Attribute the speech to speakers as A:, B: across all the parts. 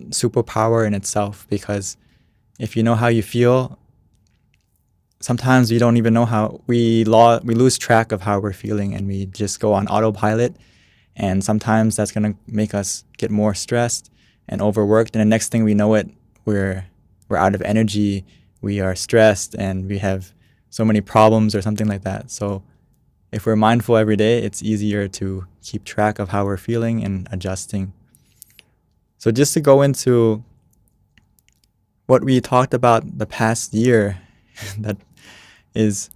A: superpower in itself, because if you know how you feel, sometimes we don't even know how we lose track of how we're feeling, and we just go on autopilot. And sometimes that's going to make us get more stressed and overworked. And the next thing we know it, we're out of energy, we are stressed, and we have so many problems or something like that. So if we're mindful every day, it's easier to keep track of how we're feeling and adjusting. So just to go into what we talked about the past year, that is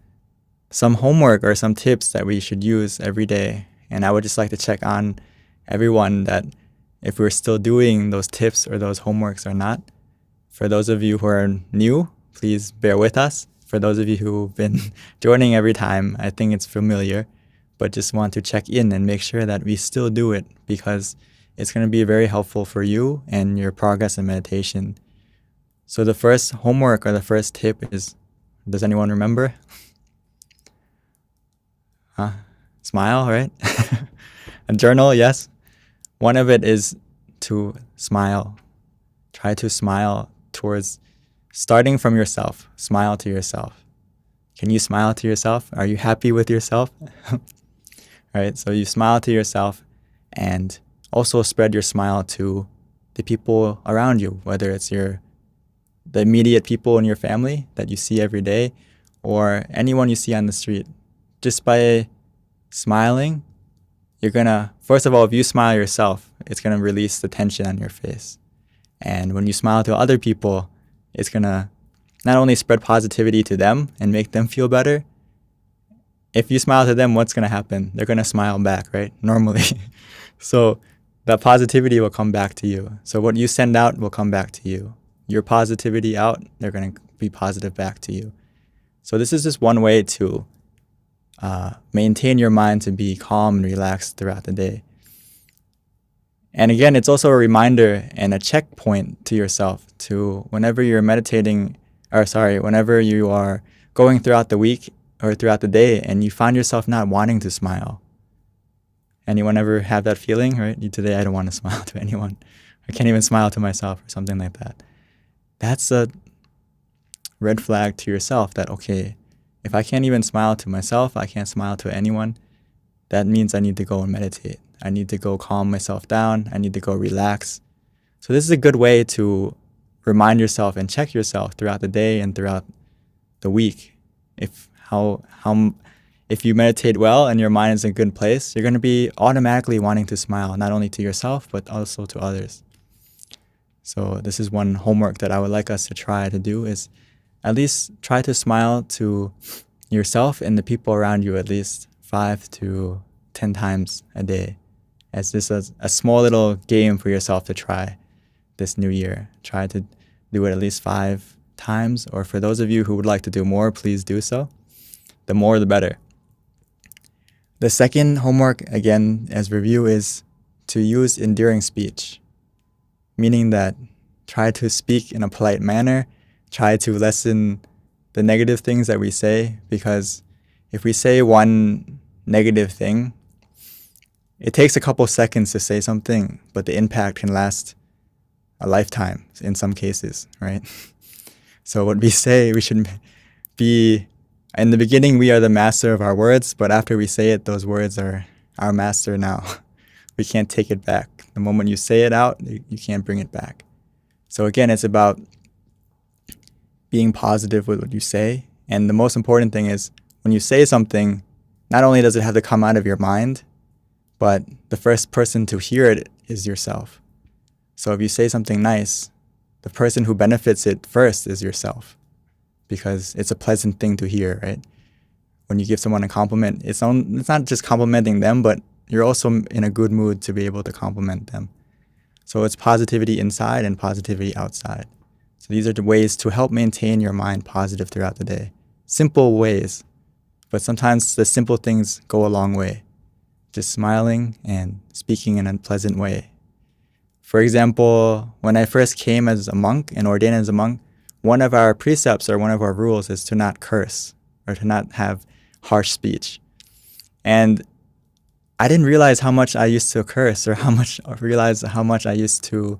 A: some homework or some tips that we should use every day. And I would just like to check on everyone that if we're still doing those tips or those homeworks or not. For those of you who are new, please bear with us. For those of you who've been joining every time, I think it's familiar, but just want to check in and make sure that we still do it, because it's going to be very helpful for you and your progress in meditation. So the first homework or the first tip is, does anyone remember? Smile, right? A journal, yes. One of it is to smile. Try to smile towards, starting from yourself. Smile to yourself. Can you smile to yourself? Are you happy with yourself? Right? So you smile to yourself, and also spread your smile to the people around you, whether it's the immediate people in your family that you see every day, or anyone you see on the street. Just by smiling, you're gonna, first of all, if you smile yourself, it's gonna release the tension on your face. And when you smile to other people, it's gonna not only spread positivity to them and make them feel better. If you smile to them, what's gonna happen? They're gonna smile back, right? Normally. So that positivity will come back to you. So what you send out will come back to you. Your positivity out, they're gonna be positive back to you. So this is just one way to maintain your mind to be calm and relaxed throughout the day. And again, it's also a reminder and a checkpoint to yourself to whenever you're meditating, whenever you are going throughout the week or throughout the day and you find yourself not wanting to smile. Anyone ever have that feeling, right? Today I don't want to smile to anyone. I can't even smile to myself or something like that. That's a red flag to yourself that, okay, if I can't even smile to myself, I can't smile to anyone, that means I need to go and meditate. I need to go calm myself down. I need to go relax. So this is a good way to remind yourself and check yourself throughout the day and throughout the week. If you meditate well and your mind is in a good place, you're going to be automatically wanting to smile, not only to yourself, but also to others. So this is one homework that I would like us to try to do, is at least try to smile to yourself and the people around you at least 5 to 10 times a day. As just a small little game for yourself to try this new year. Try to do it at least 5 times, or for those of you who would like to do more, please do so. The more, the better. The second homework, again, as review, is to use endearing speech, meaning that try to speak in a polite manner, try to lessen the negative things that we say, because if we say one negative thing, it takes a couple seconds to say something, but the impact can last a lifetime in some cases, right? So what we say, we should be, in the beginning, we are the master of our words, but after we say it, those words are our master now. We can't take it back. The moment you say it out, you can't bring it back. So again, it's about being positive with what you say. And the most important thing is, when you say something, not only does it have to come out of your mind, but the first person to hear it is yourself. So if you say something nice, the person who benefits it first is yourself, because it's a pleasant thing to hear, right? When you give someone a compliment, it's not just complimenting them, but you're also in a good mood to be able to compliment them. So it's positivity inside and positivity outside. So these are the ways to help maintain your mind positive throughout the day. Simple ways, but sometimes the simple things go a long way. Just smiling and speaking in a pleasant way. For example, when I first came as a monk and ordained as a monk, one of our precepts or one of our rules is to not curse or to not have harsh speech. And I didn't realize how much I used to curse, or realize how much I used to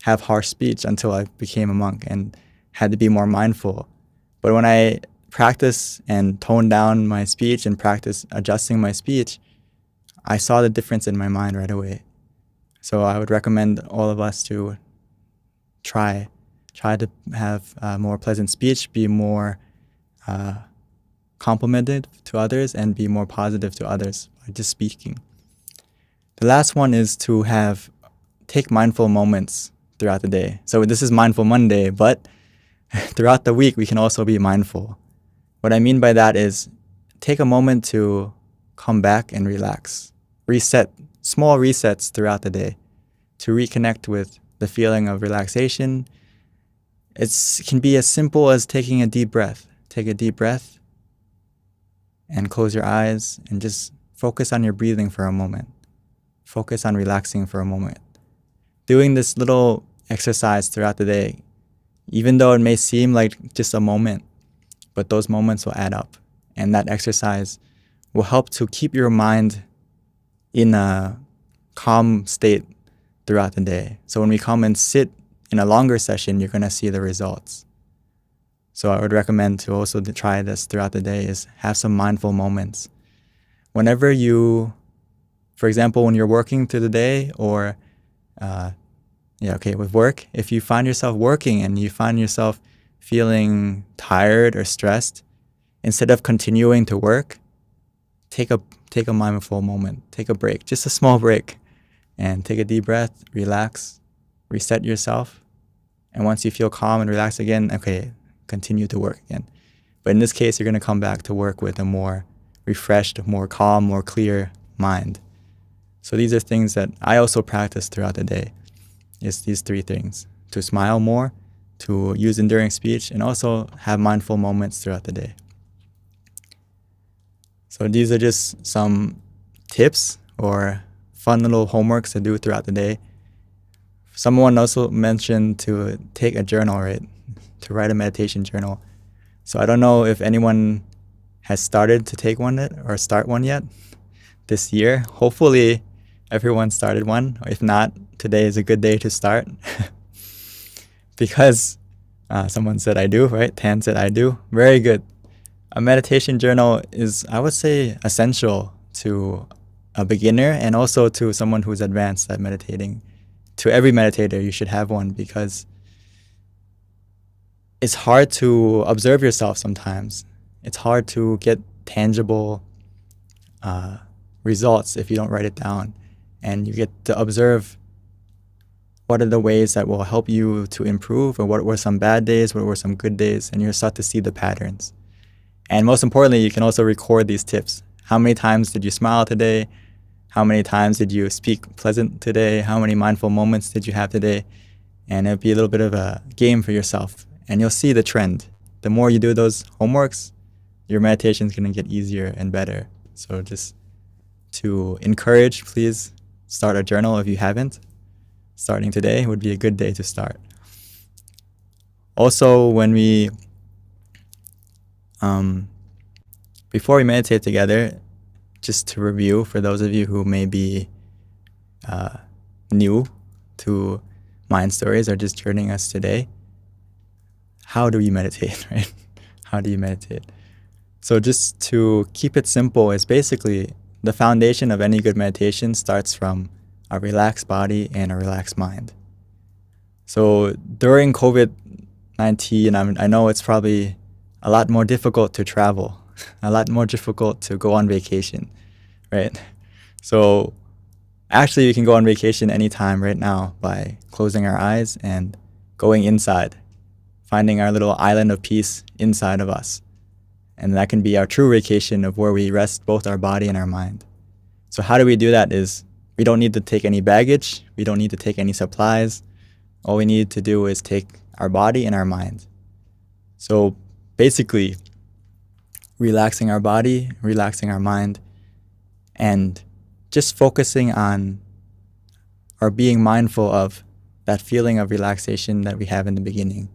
A: have harsh speech until I became a monk and had to be more mindful. But when I practice and tone down my speech and practice adjusting my speech, I saw the difference in my mind right away. So I would recommend all of us to try to have more pleasant speech, be more complimented to others, and be more positive to others by just speaking. The last one is to take mindful moments throughout the day. So this is Mindful Monday, but throughout the week, we can also be mindful. What I mean by that is take a moment to come back and relax. Reset, small resets throughout the day to reconnect with the feeling of relaxation. It can be as simple as taking a deep breath. Take a deep breath and close your eyes and just focus on your breathing for a moment. Focus on relaxing for a moment. Doing this little exercise throughout the day, even though it may seem like just a moment, but those moments will add up. And that exercise will help to keep your mind in a calm state throughout the day. So when we come and sit in a longer session, you're going to see the results. So I would recommend to also try this throughout the day is have some mindful moments. Whenever you, for example, when you're working through the day or with work, if you find yourself working and you find yourself feeling tired or stressed, instead of continuing to work, take a mindful moment, take a break, just a small break, and take a deep breath, relax, reset yourself. And once you feel calm and relaxed again, okay, continue to work again. But in this case, you're going to come back to work with a more refreshed, more calm, more clear mind. So these are things that I also practice throughout the day, is these three things: to smile more, to use endearing speech, and also have mindful moments throughout the day. So these are just some tips or fun little homeworks to do throughout the day. Someone also mentioned to take a journal, right? To write a meditation journal. So I don't know if anyone has started to take one or start one yet this year. Hopefully everyone started one. If not, today is a good day to start. Because someone said I do, right? Tan said I do. Very good. A meditation journal is, I would say, essential to a beginner and also to someone who's advanced at meditating. To every meditator, you should have one, because it's hard to observe yourself sometimes. It's hard to get tangible results if you don't write it down. And you get to observe what are the ways that will help you to improve, or what were some bad days, what were some good days, and you'll start to see the patterns. And most importantly, you can also record these tips. How many times did you smile today? How many times did you speak pleasant today? How many mindful moments did you have today? And it'll be a little bit of a game for yourself. And you'll see the trend. The more you do those homeworks, your meditation is going to get easier and better. So just to encourage, please start a journal if you haven't. Starting today would be a good day to start. Also, when we, before we meditate together, just to review for those of you who may be new to Mind Stories or just joining us today, how do we meditate, right? How do you meditate? So just to keep it simple, it's basically the foundation of any good meditation starts from a relaxed body and a relaxed mind. So during COVID-19, I know it's probably a lot more difficult to travel, a lot more difficult to go on vacation, right? So actually, we can go on vacation anytime right now by closing our eyes and going inside, finding our little island of peace inside of us. And that can be our true vacation of where we rest both our body and our mind. So how do we do that is we don't need to take any baggage. We don't need to take any supplies. All we need to do is take our body and our mind. So basically, relaxing our body, relaxing our mind, and just focusing on or being mindful of that feeling of relaxation that we have in the beginning.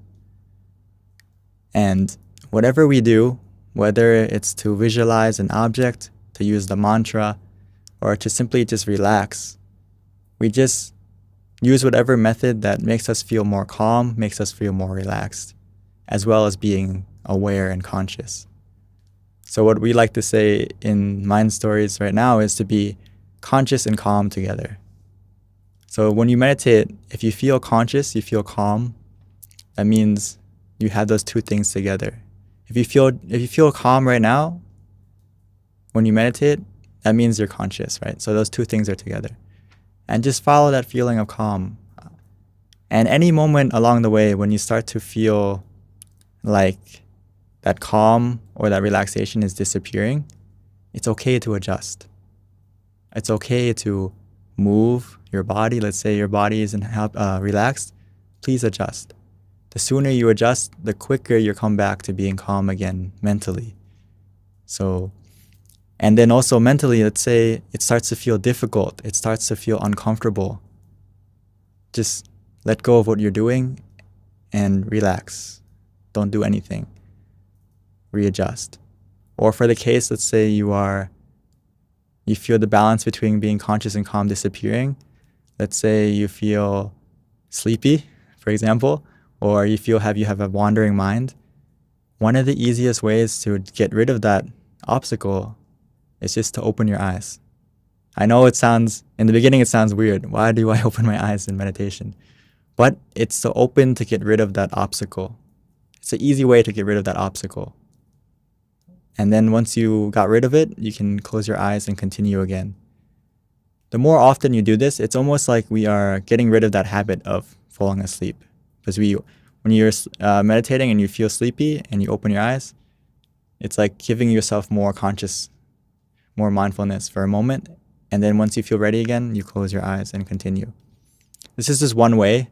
A: And whatever we do, whether it's to visualize an object, to use the mantra, or to simply just relax, we just use whatever method that makes us feel more calm, makes us feel more relaxed, as well as being aware and conscious. So what we like to say in Mind Stories right now is to be conscious and calm together. So when you meditate, if you feel conscious, you feel calm, that means you have those two things together. If you feel calm right now, when you meditate, that means you're conscious, right? So those two things are together. And just follow that feeling of calm. And any moment along the way when you start to feel like that calm or that relaxation is disappearing, it's okay to adjust. It's okay to move your body. Let's say your body isn't relaxed. Please adjust. The sooner you adjust, the quicker you come back to being calm again mentally. So, and then also mentally, let's say it starts to feel difficult. It starts to feel uncomfortable. Just let go of what you're doing and relax. Don't do anything. Readjust. Or for the case, let's say you feel the balance between being conscious and calm disappearing. Let's say you feel sleepy, for example, or you have a wandering mind. One of the easiest ways to get rid of that obstacle is just to open your eyes. I know in the beginning it sounds weird. Why do I open my eyes in meditation? But it's to open to get rid of that obstacle. It's an easy way to get rid of that obstacle. And then once you got rid of it, you can close your eyes and continue again. The more often you do this, it's almost like we are getting rid of that habit of falling asleep. Because when you're meditating and you feel sleepy and you open your eyes, it's like giving yourself more mindfulness for a moment. And then once you feel ready again, you close your eyes and continue. This is just one way.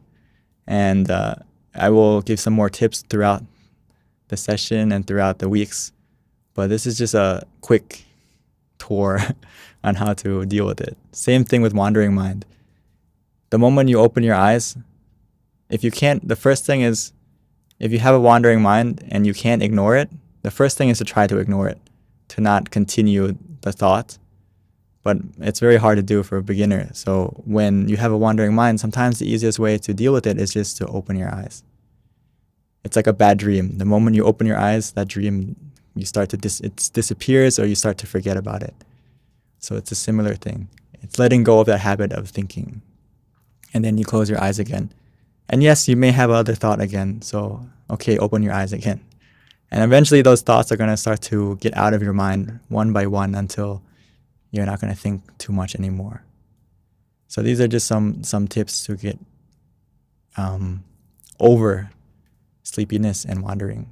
A: And I will give some more tips throughout the session and throughout the weeks. But this is just a quick tour on how to deal with it. Same thing with wandering mind. The moment you open your eyes, the first thing is, if you have a wandering mind and you can't ignore it, the first thing is to try to ignore it, to not continue the thought. But it's very hard to do for a beginner. So when you have a wandering mind, sometimes the easiest way to deal with it is just to open your eyes. It's like a bad dream. The moment you open your eyes, that dream, it disappears, or you start to forget about it. So it's a similar thing. It's letting go of that habit of thinking. And then you close your eyes again. And yes, you may have other thought again. So, okay, open your eyes again. And eventually those thoughts are going to start to get out of your mind one by one until you're not going to think too much anymore. So these are just some tips to get over sleepiness and wandering.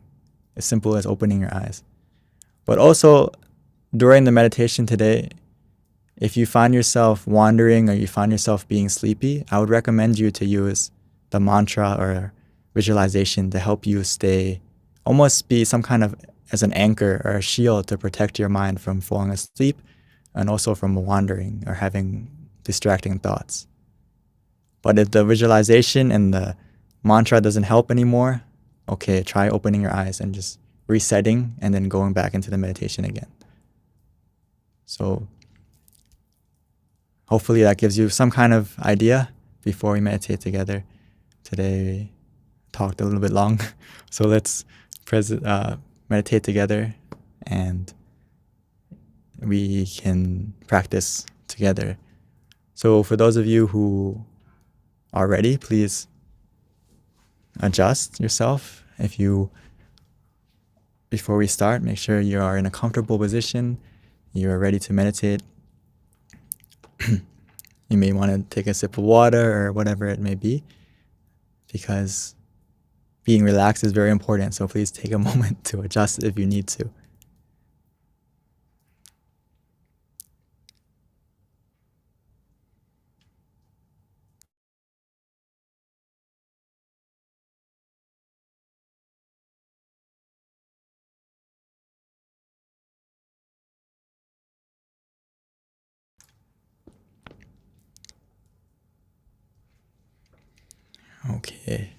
A: As simple as opening your eyes. But also, during the meditation today, if you find yourself wandering or you find yourself being sleepy, I would recommend you to use the mantra or visualization to help you almost be some kind of as an anchor or a shield to protect your mind from falling asleep and also from wandering or having distracting thoughts. But if the visualization and the mantra doesn't help anymore, okay, try opening your eyes and just resetting and then going back into the meditation again. So hopefully that gives you some kind of idea before we meditate together. Today we talked a little bit long, so let's meditate together and we can practice together. So for those of you who are ready, please adjust yourself. Before we start, make sure you are in a comfortable position. You are ready to meditate. You may want to take a sip of water or whatever it may be, because being relaxed is very important. So please take a moment to adjust if you need to. Okay.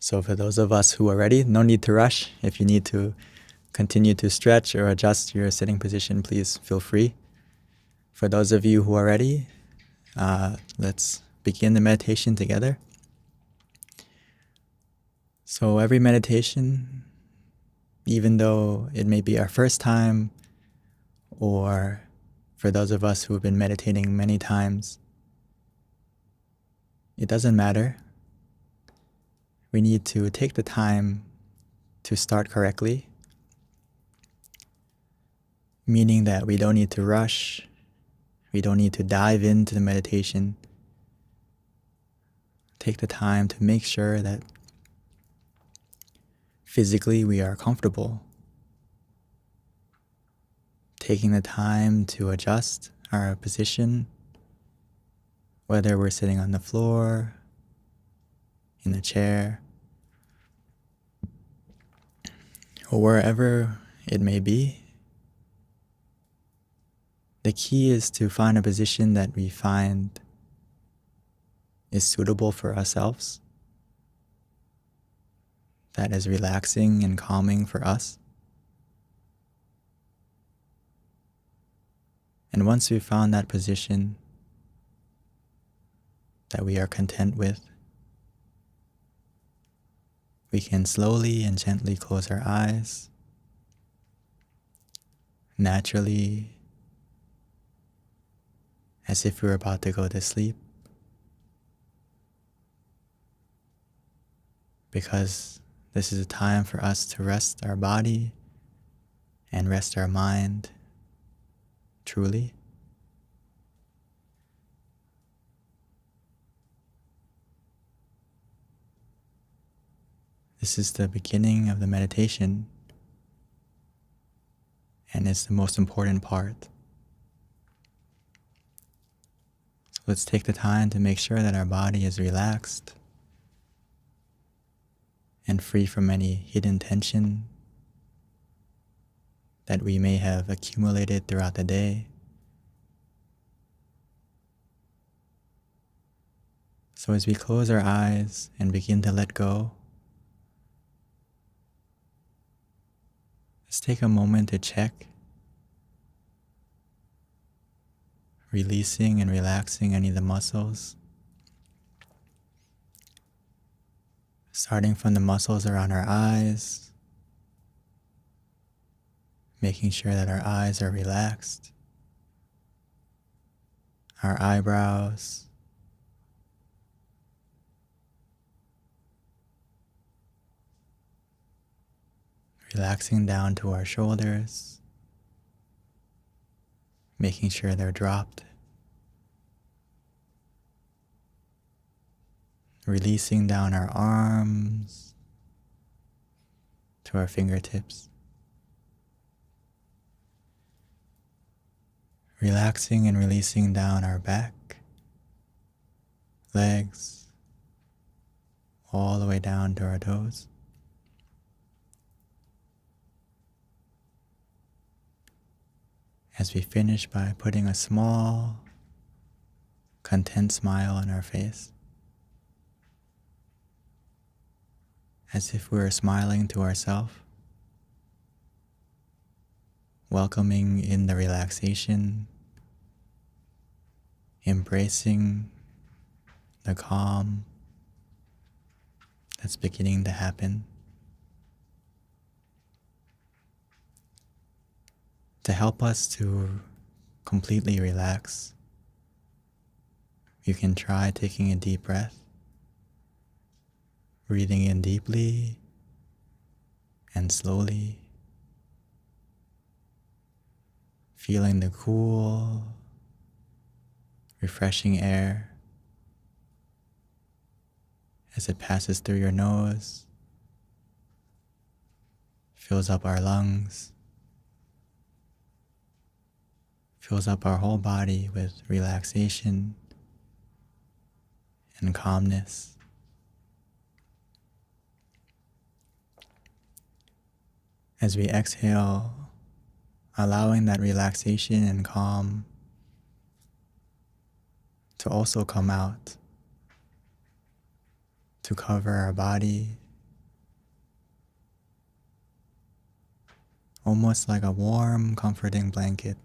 A: So for those of us who are ready, no need to rush. If you need to continue to stretch or adjust your sitting position, please feel free. For those of you who are ready, let's begin the meditation together. So every meditation, even though it may be our first time, or for those of us who have been meditating many times, it doesn't matter. We need to take the time to start correctly, meaning that we don't need to rush, we don't need to dive into the meditation. Take the time to make sure that physically we are comfortable. Taking the time to adjust our position, whether we're sitting on the floor, in a chair, or wherever it may be. The key is to find a position that we find is suitable for ourselves, that is relaxing and calming for us. And once we've found that position that we are content with, we can slowly and gently close our eyes, naturally, as if we were about to go to sleep, because this is a time for us to rest our body and rest our mind truly. This is the beginning of the meditation, and it's the most important part. So let's take the time to make sure that our body is relaxed and free from any hidden tension that we may have accumulated throughout the day. So as we close our eyes and begin to let go, let's take a moment to check, releasing and relaxing any of the muscles, starting from the muscles around our eyes, making sure that our eyes are relaxed, our eyebrows, relaxing down to our shoulders, making sure they're dropped, releasing down our arms to our fingertips, relaxing and releasing down our back, legs, all the way down to our toes. As we finish by putting a small, content smile on our face, as if we were smiling to ourselves, welcoming in the relaxation, embracing the calm that's beginning to happen. To help us to completely relax, you can try taking a deep breath, breathing in deeply and slowly, feeling the cool, refreshing air as it passes through your nose, fills up our lungs, fills up our whole body with relaxation and calmness. As we exhale, allowing that relaxation and calm to also come out, to cover our body, almost like a warm, comforting blanket,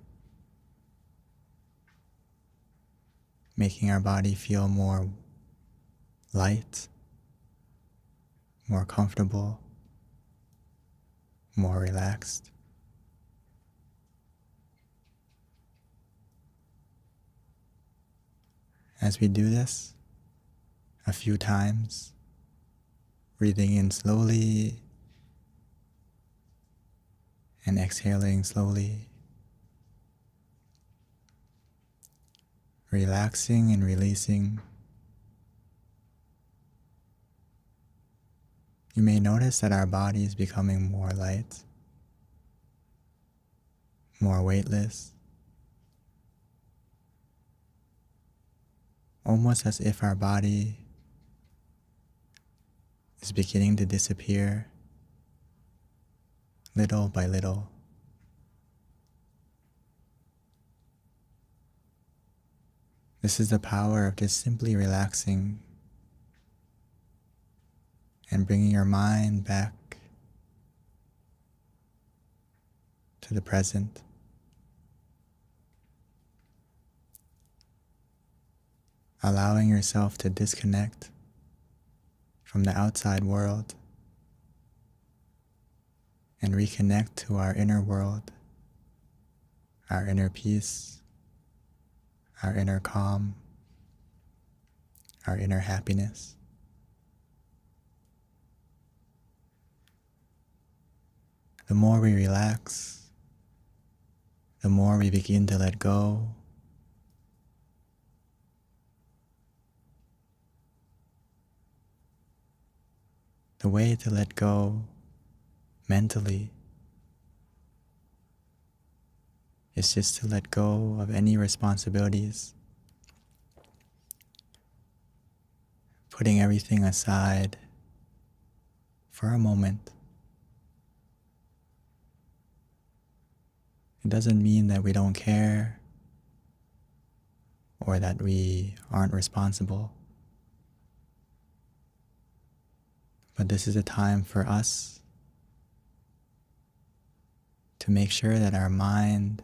A: making our body feel more light, more comfortable, more relaxed. As we do this a few times, breathing in slowly and exhaling slowly, relaxing and releasing, you may notice that our body is becoming more light, more weightless, almost as if our body is beginning to disappear little by little. This is the power of just simply relaxing and bringing your mind back to the present. Allowing yourself to disconnect from the outside world and reconnect to our inner world, our inner peace, our inner calm, our inner happiness. The more we relax, the more we begin to let go. The way to let go mentally is just to let go of any responsibilities, putting everything aside for a moment. It doesn't mean that we don't care or that we aren't responsible. But this is a time for us to make sure that our mind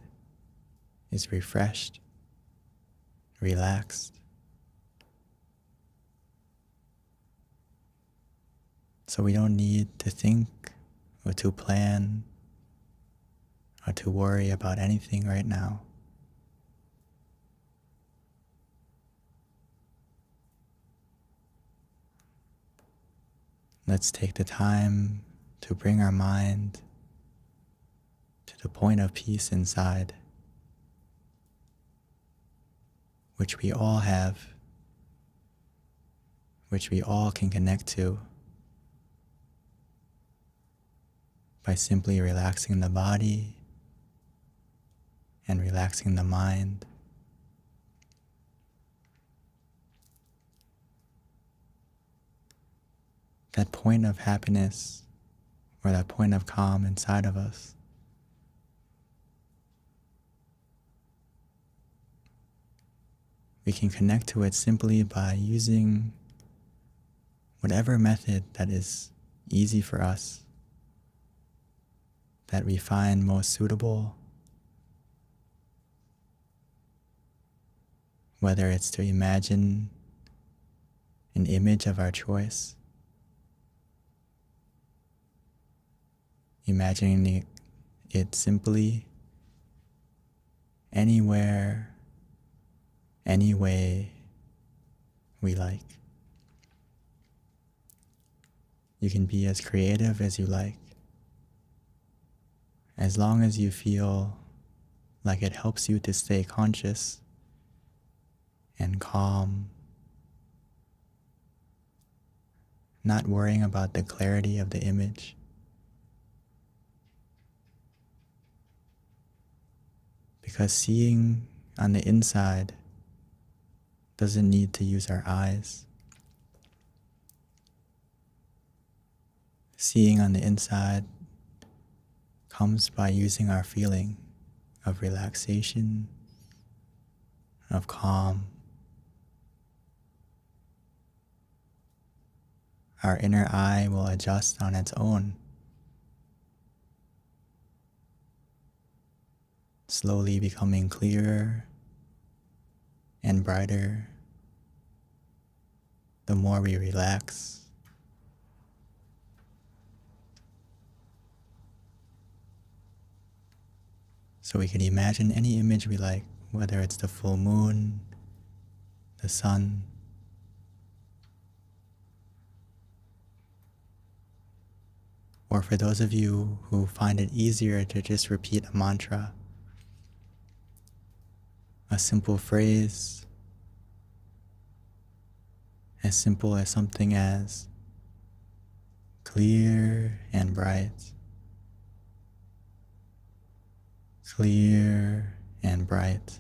A: is refreshed, relaxed, so we don't need to think or to plan or to worry about anything right now. Let's take the time to bring our mind to the point of peace inside, which we all have, which we all can connect to by simply relaxing the body and relaxing the mind. That point of happiness or that point of calm inside of us, we can connect to it simply by using whatever method that is easy for us, that we find most suitable, whether it's to imagine an image of our choice, imagining it simply, anywhere, any way we like. You can be as creative as you like, as long as you feel like it helps you to stay conscious and calm, not worrying about the clarity of the image. Because seeing on the inside doesn't need to use our eyes. Seeing on the inside comes by using our feeling of relaxation, of calm. Our inner eye will adjust on its own, slowly becoming clearer and brighter the more we relax. So we could imagine any image we like, whether it's the full moon, the sun, or for those of you who find it easier to just repeat a mantra, a simple phrase, as simple as something as clear and bright, clear and bright.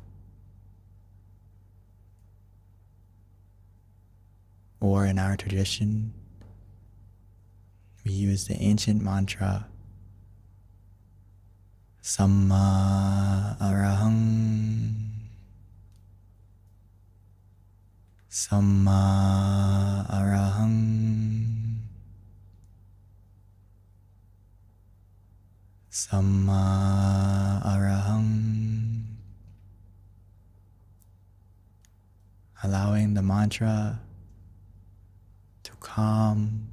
A: Or in our tradition, we use the ancient mantra, Samma Arahang, Samma Arahang, Samma Arahang. Allowing the mantra to calm,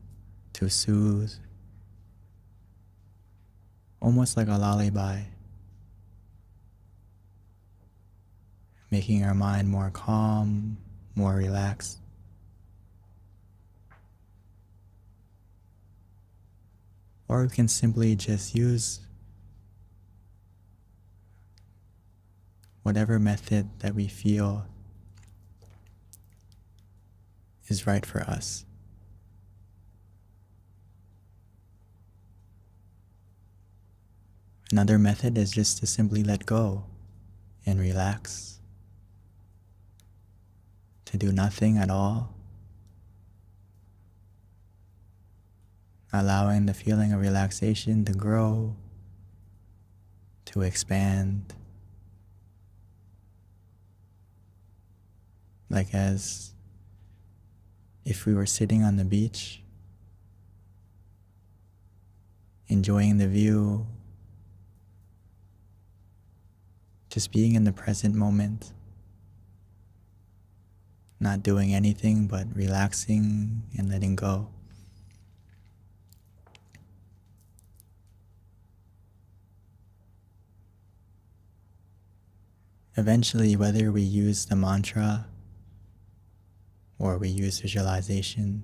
A: to soothe, almost like a lullaby, making our mind more calm, more relaxed. Or we can simply just use whatever method that we feel is right for us. Another method is just to simply let go and relax, to do nothing at all, allowing the feeling of relaxation to grow, to expand, like as if we were sitting on the beach, enjoying the view, just being in the present moment, not doing anything but relaxing and letting go. Eventually, whether we use the mantra or we use visualization,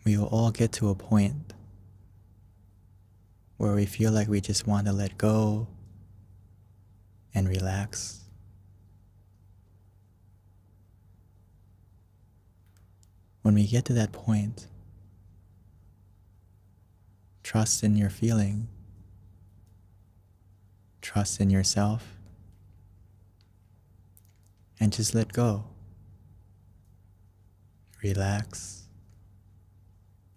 A: we will all get to a point where we feel like we just want to let go and relax. When we get to that point, trust in your feeling, trust in yourself, and just let go. Relax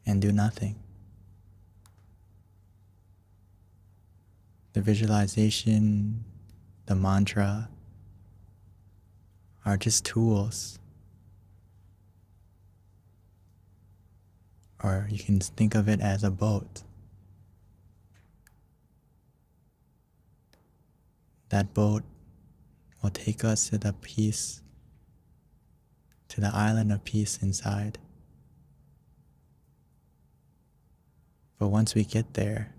A: and do nothing. The visualization, the mantra are just tools. Or you can think of it as a boat. That boat will take us to the peace, to the island of peace inside. But once we get there,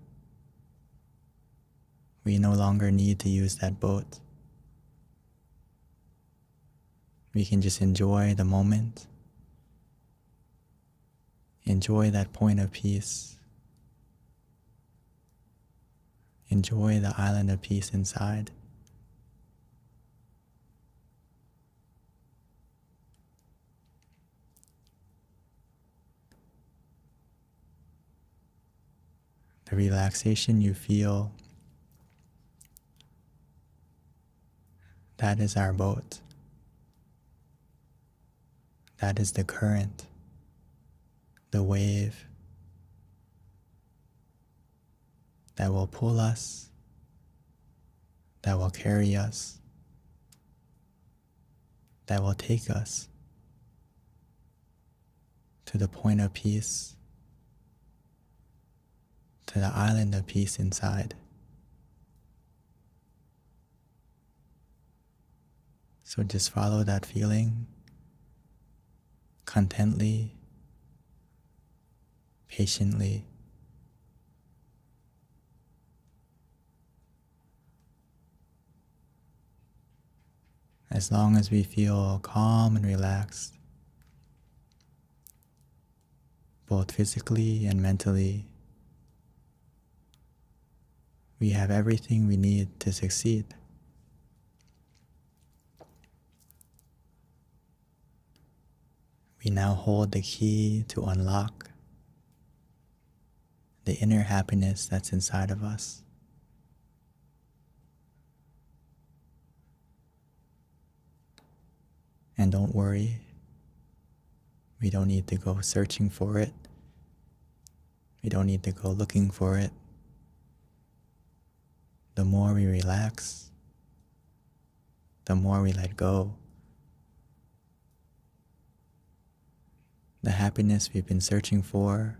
A: we no longer need to use that boat. We can just enjoy the moment, enjoy that point of peace, enjoy the island of peace inside. The relaxation you feel, that is our boat. That is the current, the wave that will pull us, that will carry us, that will take us to the point of peace, to the island of peace inside. So just follow that feeling contently, patiently. As long as we feel calm and relaxed, both physically and mentally, we have everything we need to succeed. We now hold the key to unlock the inner happiness that's inside of us. And don't worry, we don't need to go searching for it. We don't need to go looking for it. The more we relax, the more we let go, the happiness we've been searching for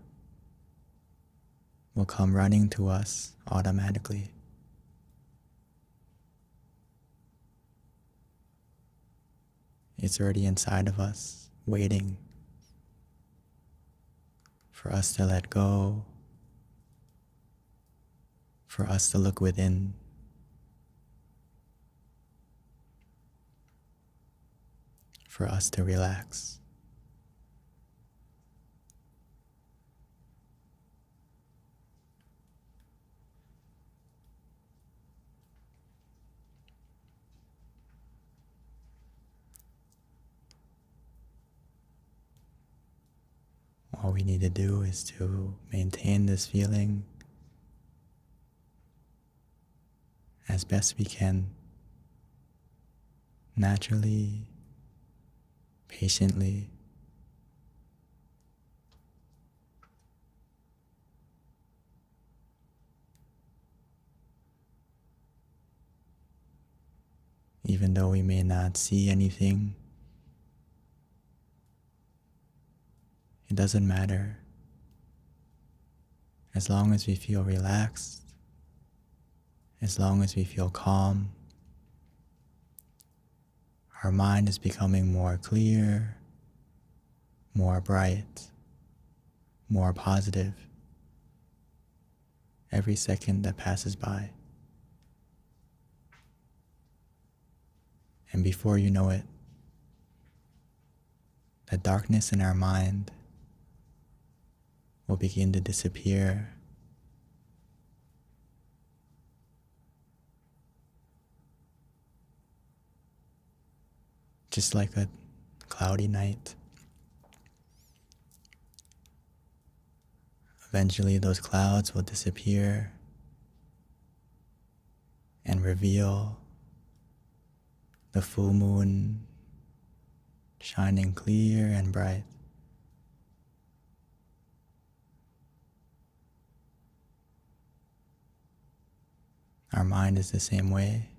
A: will come running to us automatically. It's already inside of us, waiting for us to let go, for us to look within, for us to relax. All we need to do is to maintain this feeling as best we can, naturally, patiently. Even though we may not see anything, it doesn't matter. As long as we feel relaxed, as long as we feel calm, our mind is becoming more clear, more bright, more positive every second that passes by. And before you know it, the darkness in our mind will begin to disappear. Just like a cloudy night. Eventually those clouds will disappear and reveal the full moon shining clear and bright. Our mind is the same way.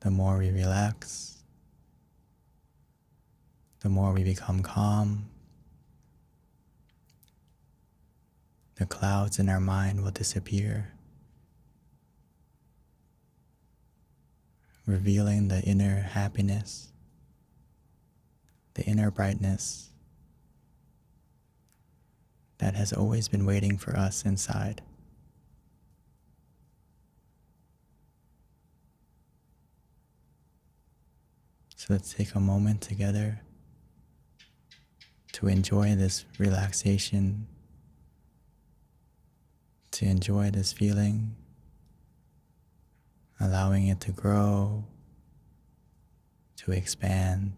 A: The more we relax, the more we become calm, the clouds in our mind will disappear, revealing the inner happiness, the inner brightness that has always been waiting for us inside. So let's take a moment together to enjoy this relaxation, to enjoy this feeling, allowing it to grow, to expand.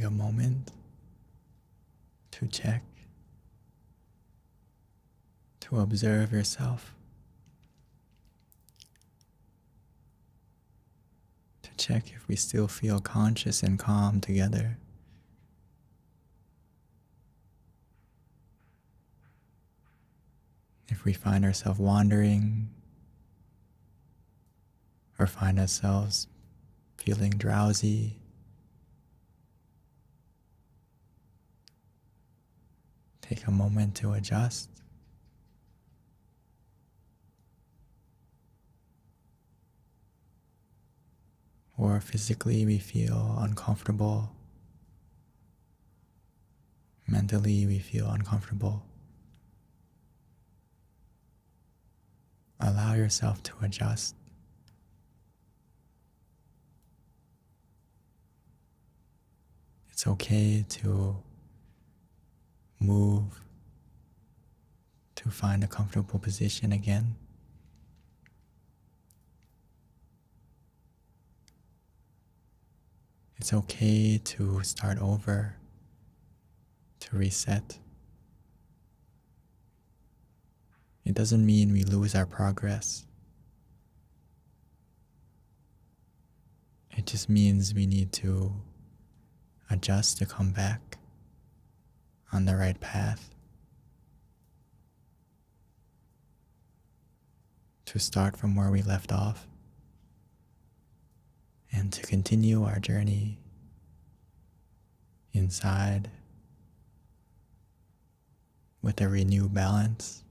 A: take a moment to check, to observe yourself, to check if we still feel conscious and calm together. If we find ourselves wandering or find ourselves feeling drowsy, take a moment to adjust. Or physically we feel uncomfortable, mentally we feel uncomfortable. Allow yourself to adjust. It's okay to move, to find a comfortable position again. It's okay to start over, to reset. It doesn't mean we lose our progress. It just means we need to adjust to come back on the right path, to start from where we left off, and to continue our journey inside with a renewed balance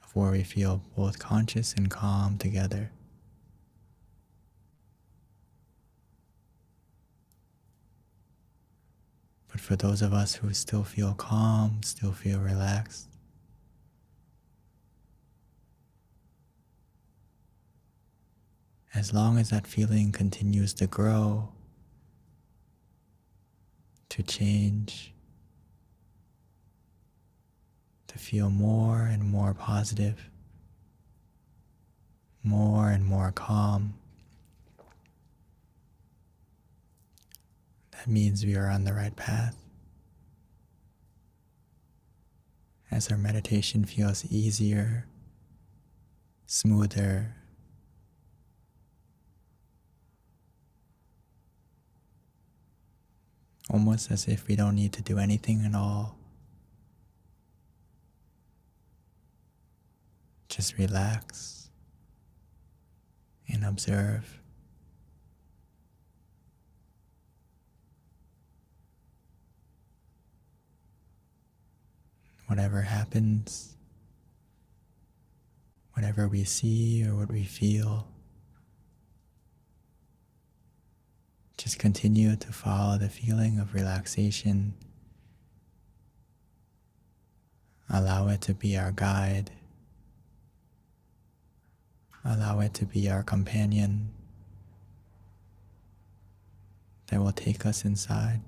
A: of where we feel both conscious and calm together. But for those of us who still feel calm, still feel relaxed, as long as that feeling continues to grow, to change, to feel more and more positive, more and more calm, that means we are on the right path. As our meditation feels easier, smoother, almost as if we don't need to do anything at all. Just relax and observe. Whatever happens, whatever we see or what we feel, just continue to follow the feeling of relaxation. Allow it to be our guide. Allow it to be our companion that will take us inside.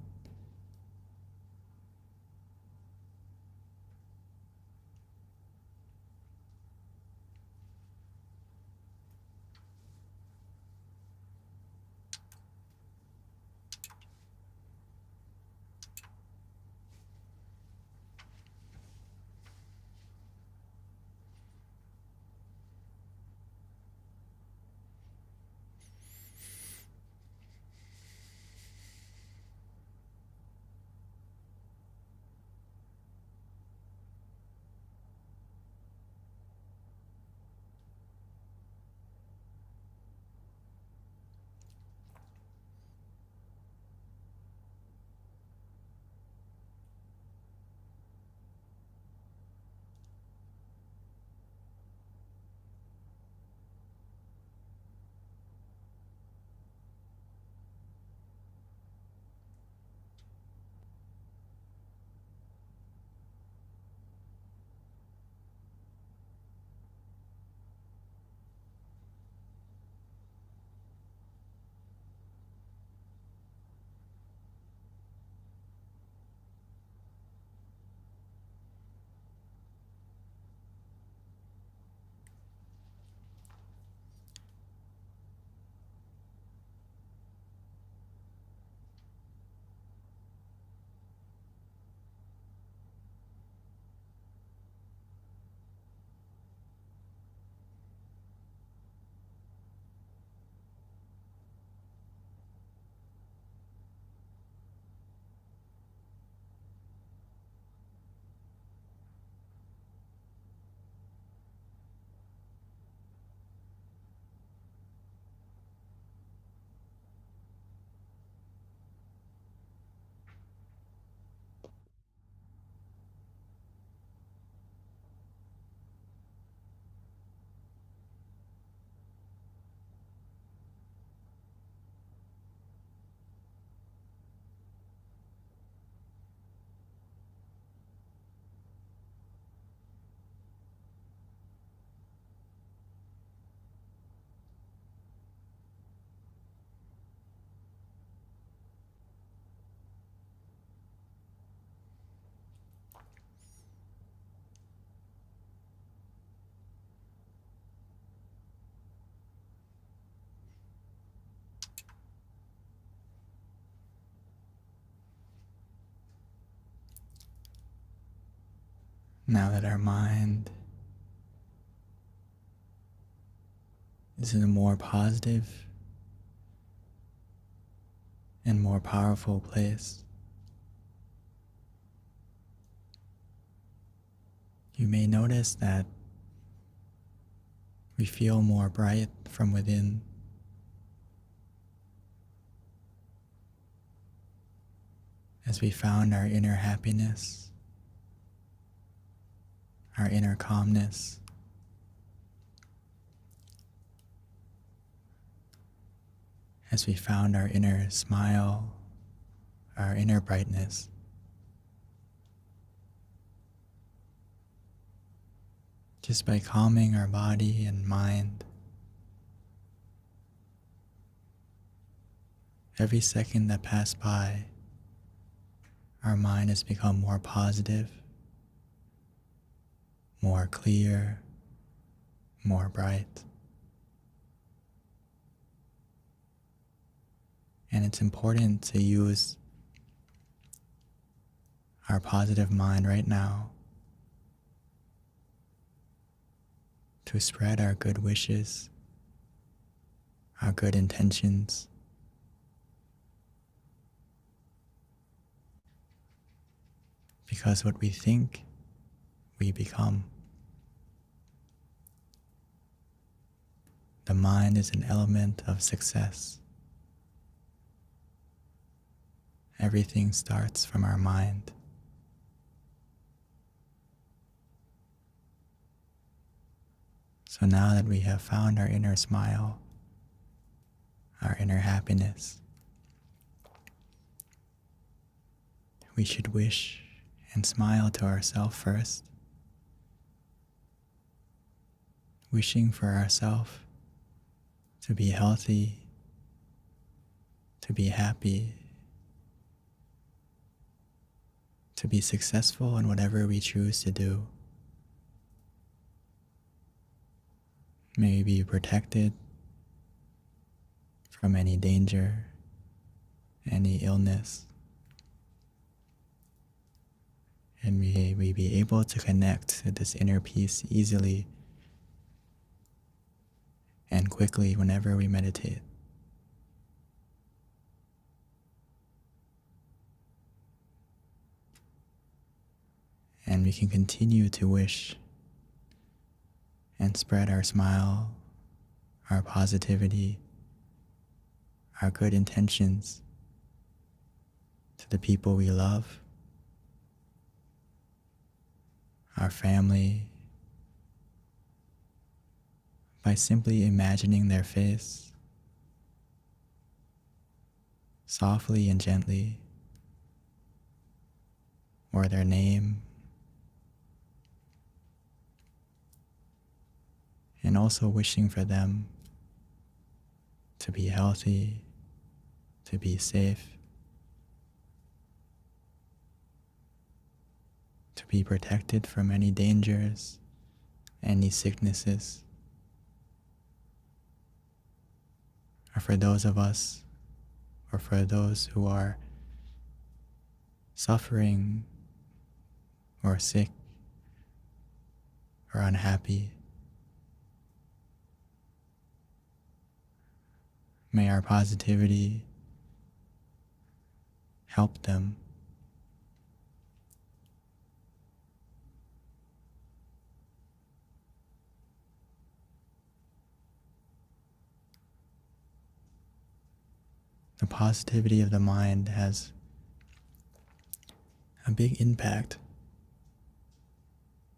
A: Now that our mind is in a more positive and more powerful place, you may notice that we feel more bright from within. As we found our inner happiness, our inner calmness, as we found our inner smile, our inner brightness. Just by calming our body and mind, every second that passed by, our mind has become more positive, more clear, more bright. And it's important to use our positive mind right now to spread our good wishes, our good intentions, because what we think, we become. The mind is an element of success. Everything starts from our mind. So now that we have found our inner smile, our inner happiness, we should wish and smile to ourselves first, wishing for ourselves to be healthy, to be happy, to be successful in whatever we choose to do. May we be protected from any danger, any illness, and may we be able to connect to this inner peace easily and quickly whenever we meditate. And we can continue to wish and spread our smile, our positivity, our good intentions to the people we love, our family, by simply imagining their face, softly and gently, or their name, and also wishing for them to be healthy, to be safe, to be protected from any dangers, any sicknesses. Or for those of us, or for those who are suffering or sick or unhappy, may our positivity help them. The positivity of the mind has a big impact.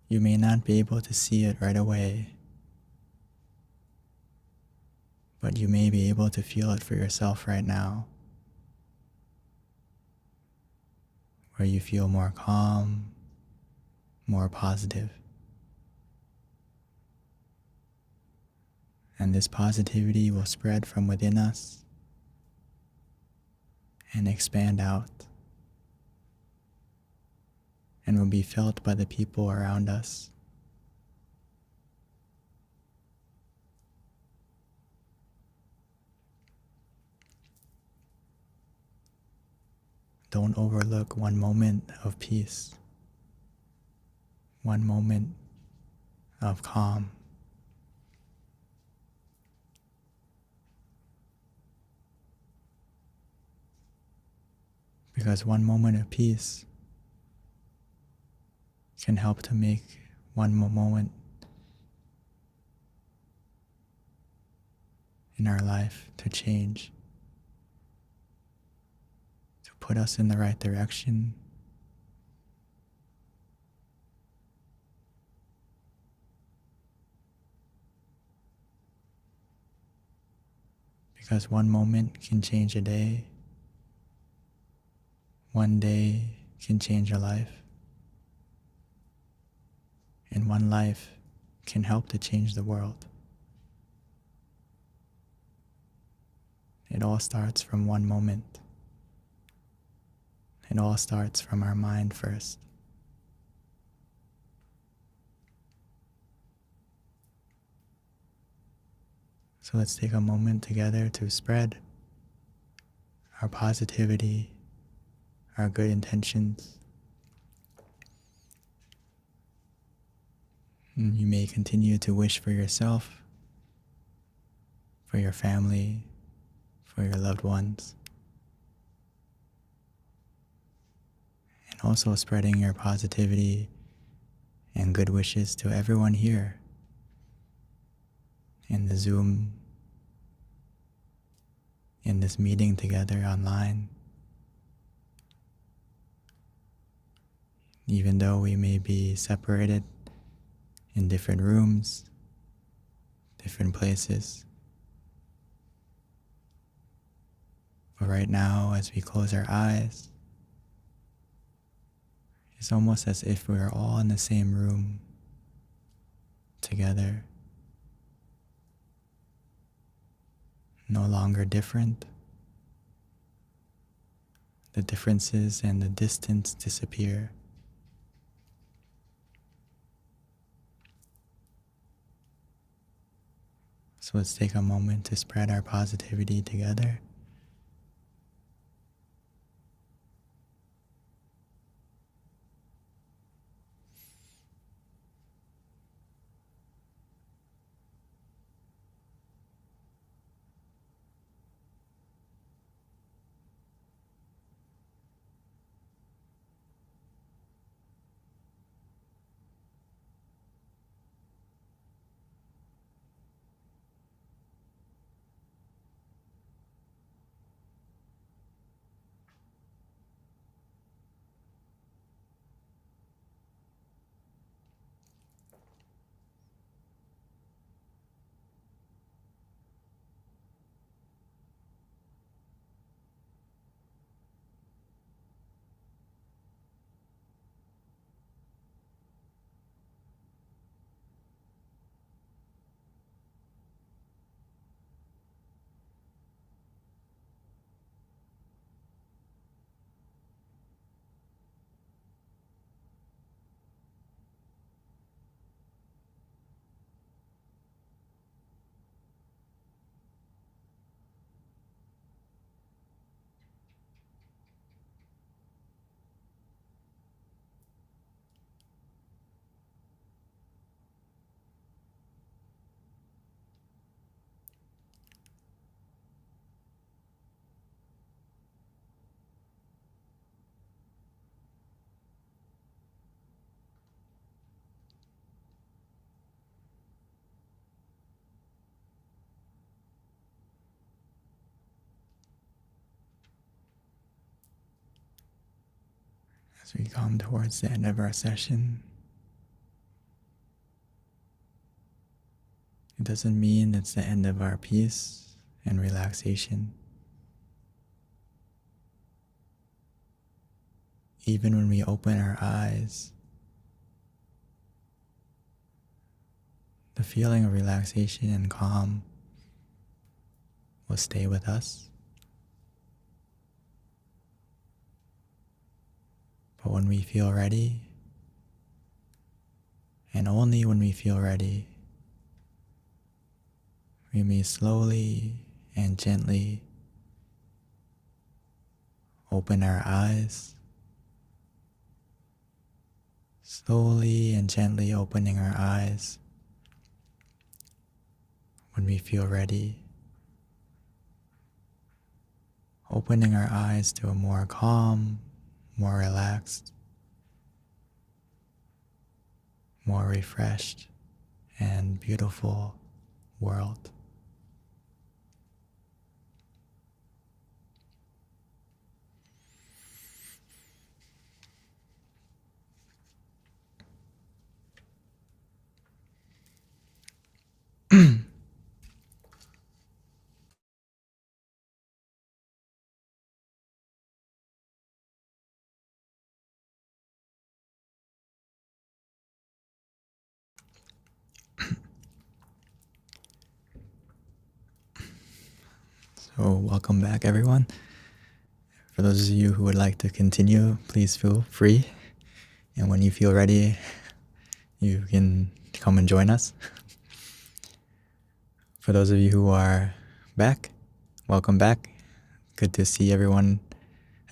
A: You may not be able to see it right away, but you may be able to feel it for yourself right now, where you feel more calm, more positive. And this positivity will spread from within us and expand out, and will be felt by the people around us. Don't overlook one moment of peace, one moment of calm. Because one moment of peace can help to make one moment in our life to change, to put us in the right direction, because one moment can change a day, one day can change a life, and one life can help to change the world. It all starts from one moment. It all starts from our mind first. So let's take a moment together to spread our positivity, our good intentions. And you may continue to wish for yourself, for your family, for your loved ones, and also spreading your positivity and good wishes to everyone here in the Zoom, in this meeting together online. Even though we may be separated in different rooms, different places. But right now, as we close our eyes, it's almost as if we are all in the same room together, no longer different. The differences and the distance disappear. So let's take a moment to spread our positivity together. As we come towards the end of our session, it doesn't mean it's the end of our peace and relaxation. Even when we open our eyes, the feeling of relaxation and calm will stay with us. But when we feel ready, and only when we feel ready, we may slowly and gently open our eyes Slowly and gently opening our eyes when we feel ready. Opening our eyes to a more calm, more relaxed, more refreshed, and beautiful world. So welcome back, everyone. For those of you who would like to continue, please feel free. And when you feel ready, you can come and join us. For those of you who are back, welcome back. Good to see everyone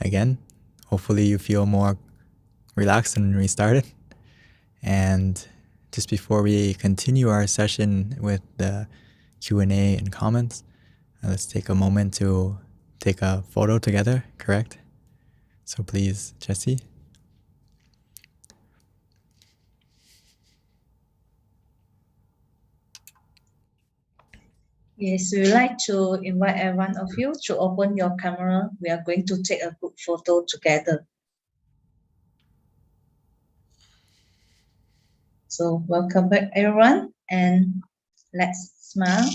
A: again. Hopefully you feel more relaxed and restarted. And just before we continue our session with the Q&A and comments, let's take a moment to take a photo together, correct? So please, Jessie.
B: Yes, we would like to invite every one of you to open your camera. We are going to take a group photo together. So welcome back, everyone, and let's smile.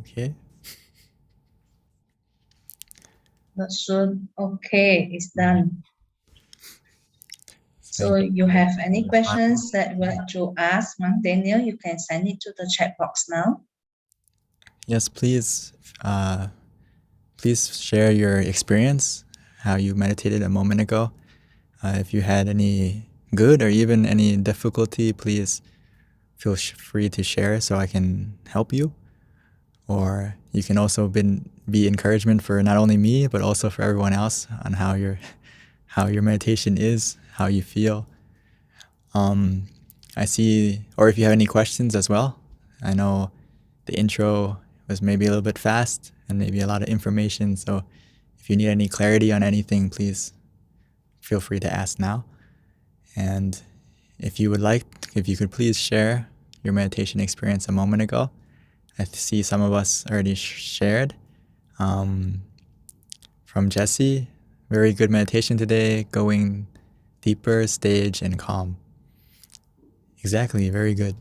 A: Okay.
B: Not soon. Okay, it's done. So you have any questions that you would like to ask Monk Daniel, you can send it to the chat box now.
A: Yes, please. Please share your experience, how you meditated a moment ago. If you had any good or even any difficulty, please feel free to share so I can help you. Or you can also be encouragement for not only me, but also for everyone else on how your meditation is, how you feel. I see, or if you have any questions as well. I know the intro was maybe a little bit fast and maybe a lot of information. So if you need any clarity on anything, please feel free to ask now. And if you could please share your meditation experience a moment ago. I see some of us already shared. From Jessie, very good meditation today, going deeper, stage, and calm. Exactly, very good.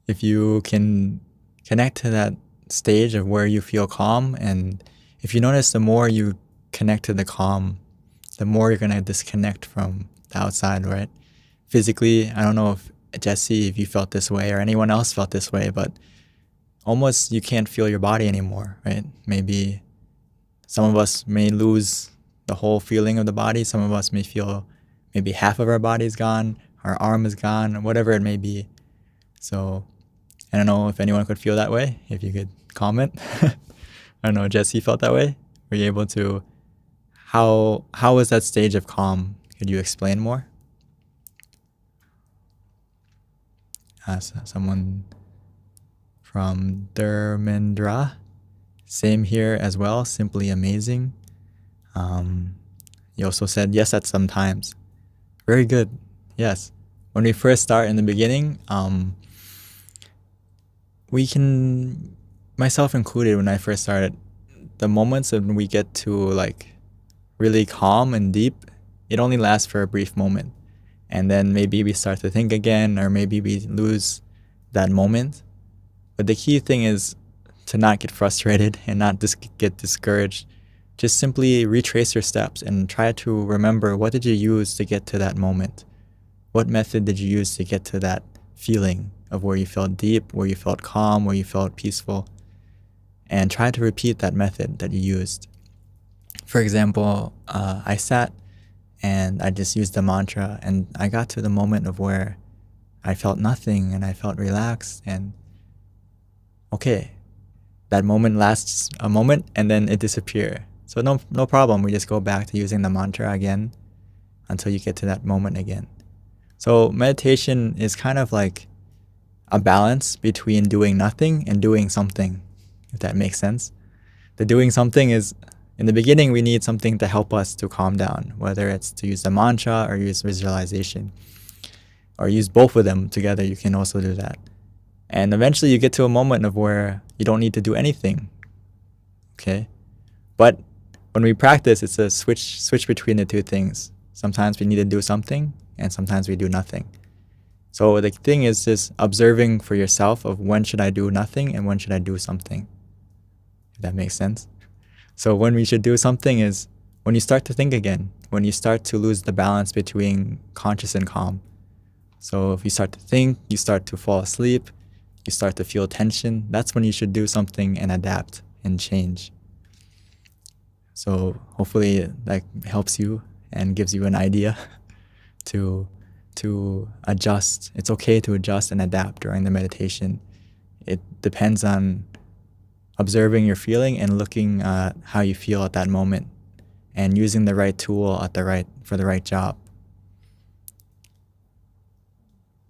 A: If you can connect to that stage of where you feel calm, and if you notice the more you connect to the calm, the more you're going to disconnect from the outside, right? Physically, I don't know if Jessie, if you felt this way or anyone else felt this way, but almost you can't feel your body anymore, right? Maybe some of us may lose the whole feeling of the body. Some of us may feel maybe half of our body is gone, our arm is gone, whatever it may be. So I don't know if anyone could feel that way. If you could comment. I don't know, Jessie felt that way? Were you able to, how was that stage of calm? Could you explain more? Someone from Dharmendra. Same here as well, simply amazing. You also said yes at some times. Very good. Yes. When we first start in the beginning, we can, myself included, when I first started, the moments when we get to like really calm and deep, it only lasts for a brief moment. And then maybe we start to think again, or maybe we lose that moment. But the key thing is to not get frustrated and not get discouraged just simply retrace your steps and try to remember, what did you use to get to that moment? What method did you use to get to that feeling of where you felt deep, where you felt calm, where you felt peaceful? And try to repeat that method that you used. For example, I sat and I just used the mantra, and I got to the moment of where I felt nothing and I felt relaxed, and okay, that moment lasts a moment and then it disappears. So no problem. We just go back to using the mantra again until you get to that moment again. So meditation is kind of like a balance between doing nothing and doing something, if that makes sense. The doing something is, in the beginning, we need something to help us to calm down, whether it's to use the mantra or use visualization, or use both of them together. You can also do that. And eventually you get to a moment of where you don't need to do anything. Okay? But when we practice, it's a switch between the two things. Sometimes we need to do something, and sometimes we do nothing. So the thing is just observing for yourself of when should I do nothing and when should I do something, if that makes sense. So when we should do something is when you start to think again, when you start to lose the balance between conscious and calm. So if you start to think, you start to fall asleep, you start to feel tension, that's when you should do something and adapt and change. So hopefully that helps you and gives you an idea to adjust. It's okay to adjust and adapt during the meditation. It depends on observing your feeling and looking at how you feel at that moment and using the right tool for the right job.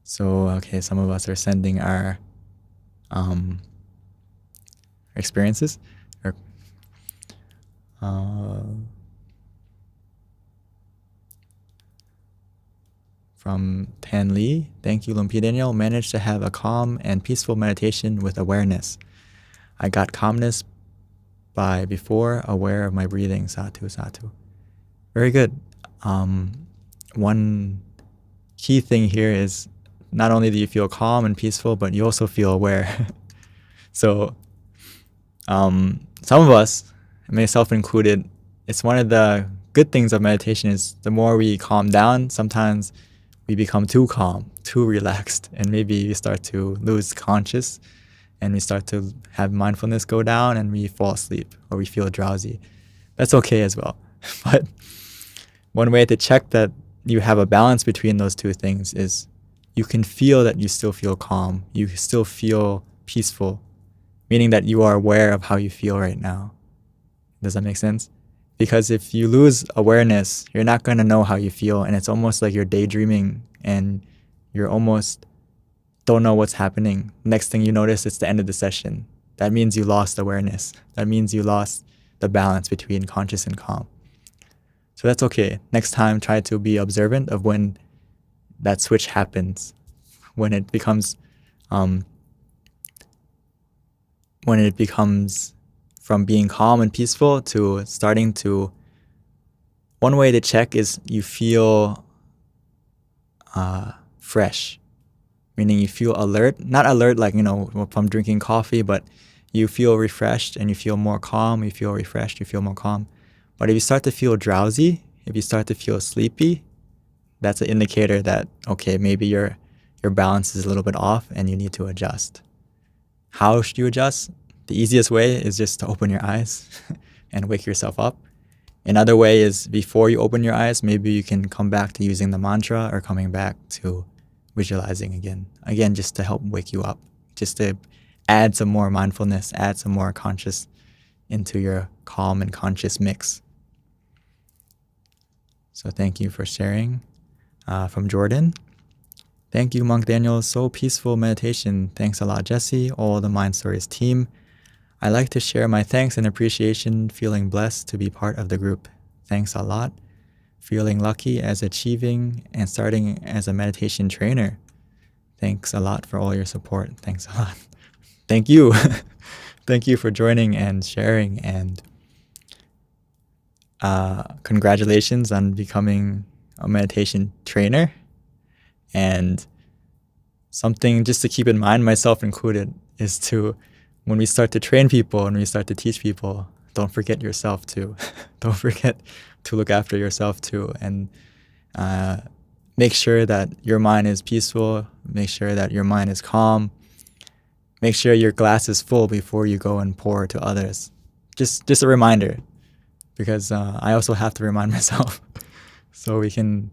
A: So, okay, some of us are sending our experiences. From Tan Lee, thank you, Lumpy Daniel. Managed to have a calm and peaceful meditation with awareness. I got calmness by before aware of my breathing. Satu, satu. Very good. One key thing here is not only do you feel calm and peaceful, but you also feel aware. So some of us, myself included, it's one of the good things of meditation is the more we calm down, sometimes we become too calm, too relaxed, and maybe we start to lose conscious and we start to have mindfulness go down and we fall asleep or we feel drowsy. That's okay as well. But one way to check that you have a balance between those two things is you can feel that you still feel calm, you still feel peaceful, meaning that you are aware of how you feel right now. Does that make sense? Because if you lose awareness, you're not going to know how you feel, and it's almost like you're daydreaming and you're almost don't know what's happening. Next thing you notice, it's the end of the session. That means you lost awareness. That means you lost the balance between conscious and calm. So that's okay. Next time, try to be observant of when that switch happens, when it becomes from being calm and peaceful to starting to, one way to check is you feel fresh, meaning you feel alert, not alert like, from drinking coffee, but you feel refreshed and you feel more calm, you feel refreshed, you feel more calm. But if you start to feel drowsy, if you start to feel sleepy, that's an indicator that, okay, maybe your balance is a little bit off and you need to adjust. How should you adjust? The easiest way is just to open your eyes and wake yourself up. Another way is before you open your eyes, maybe you can come back to using the mantra or coming back to visualizing again. Again, just to help wake you up, just to add some more mindfulness, add some more conscious into your calm and conscious mix. So thank you for sharing. From Jordan, thank you, Monk Daniel. So peaceful meditation. Thanks a lot, Jesse, all the Mind Stories team. I like to share my thanks and appreciation, feeling blessed to be part of the group. Thanks a lot. Feeling lucky as achieving and starting as a meditation trainer. Thanks a lot for all your support. Thanks a lot. Thank you. Thank you for joining and sharing, and congratulations on becoming a meditation trainer. And something just to keep in mind, myself included, is to, when we start to train people and we start to teach people, don't forget yourself too. Don't forget to look after yourself too. And make sure that your mind is peaceful. Make sure that your mind is calm. Make sure your glass is full before you go and pour to others. Just a reminder, because I also have to remind myself so we can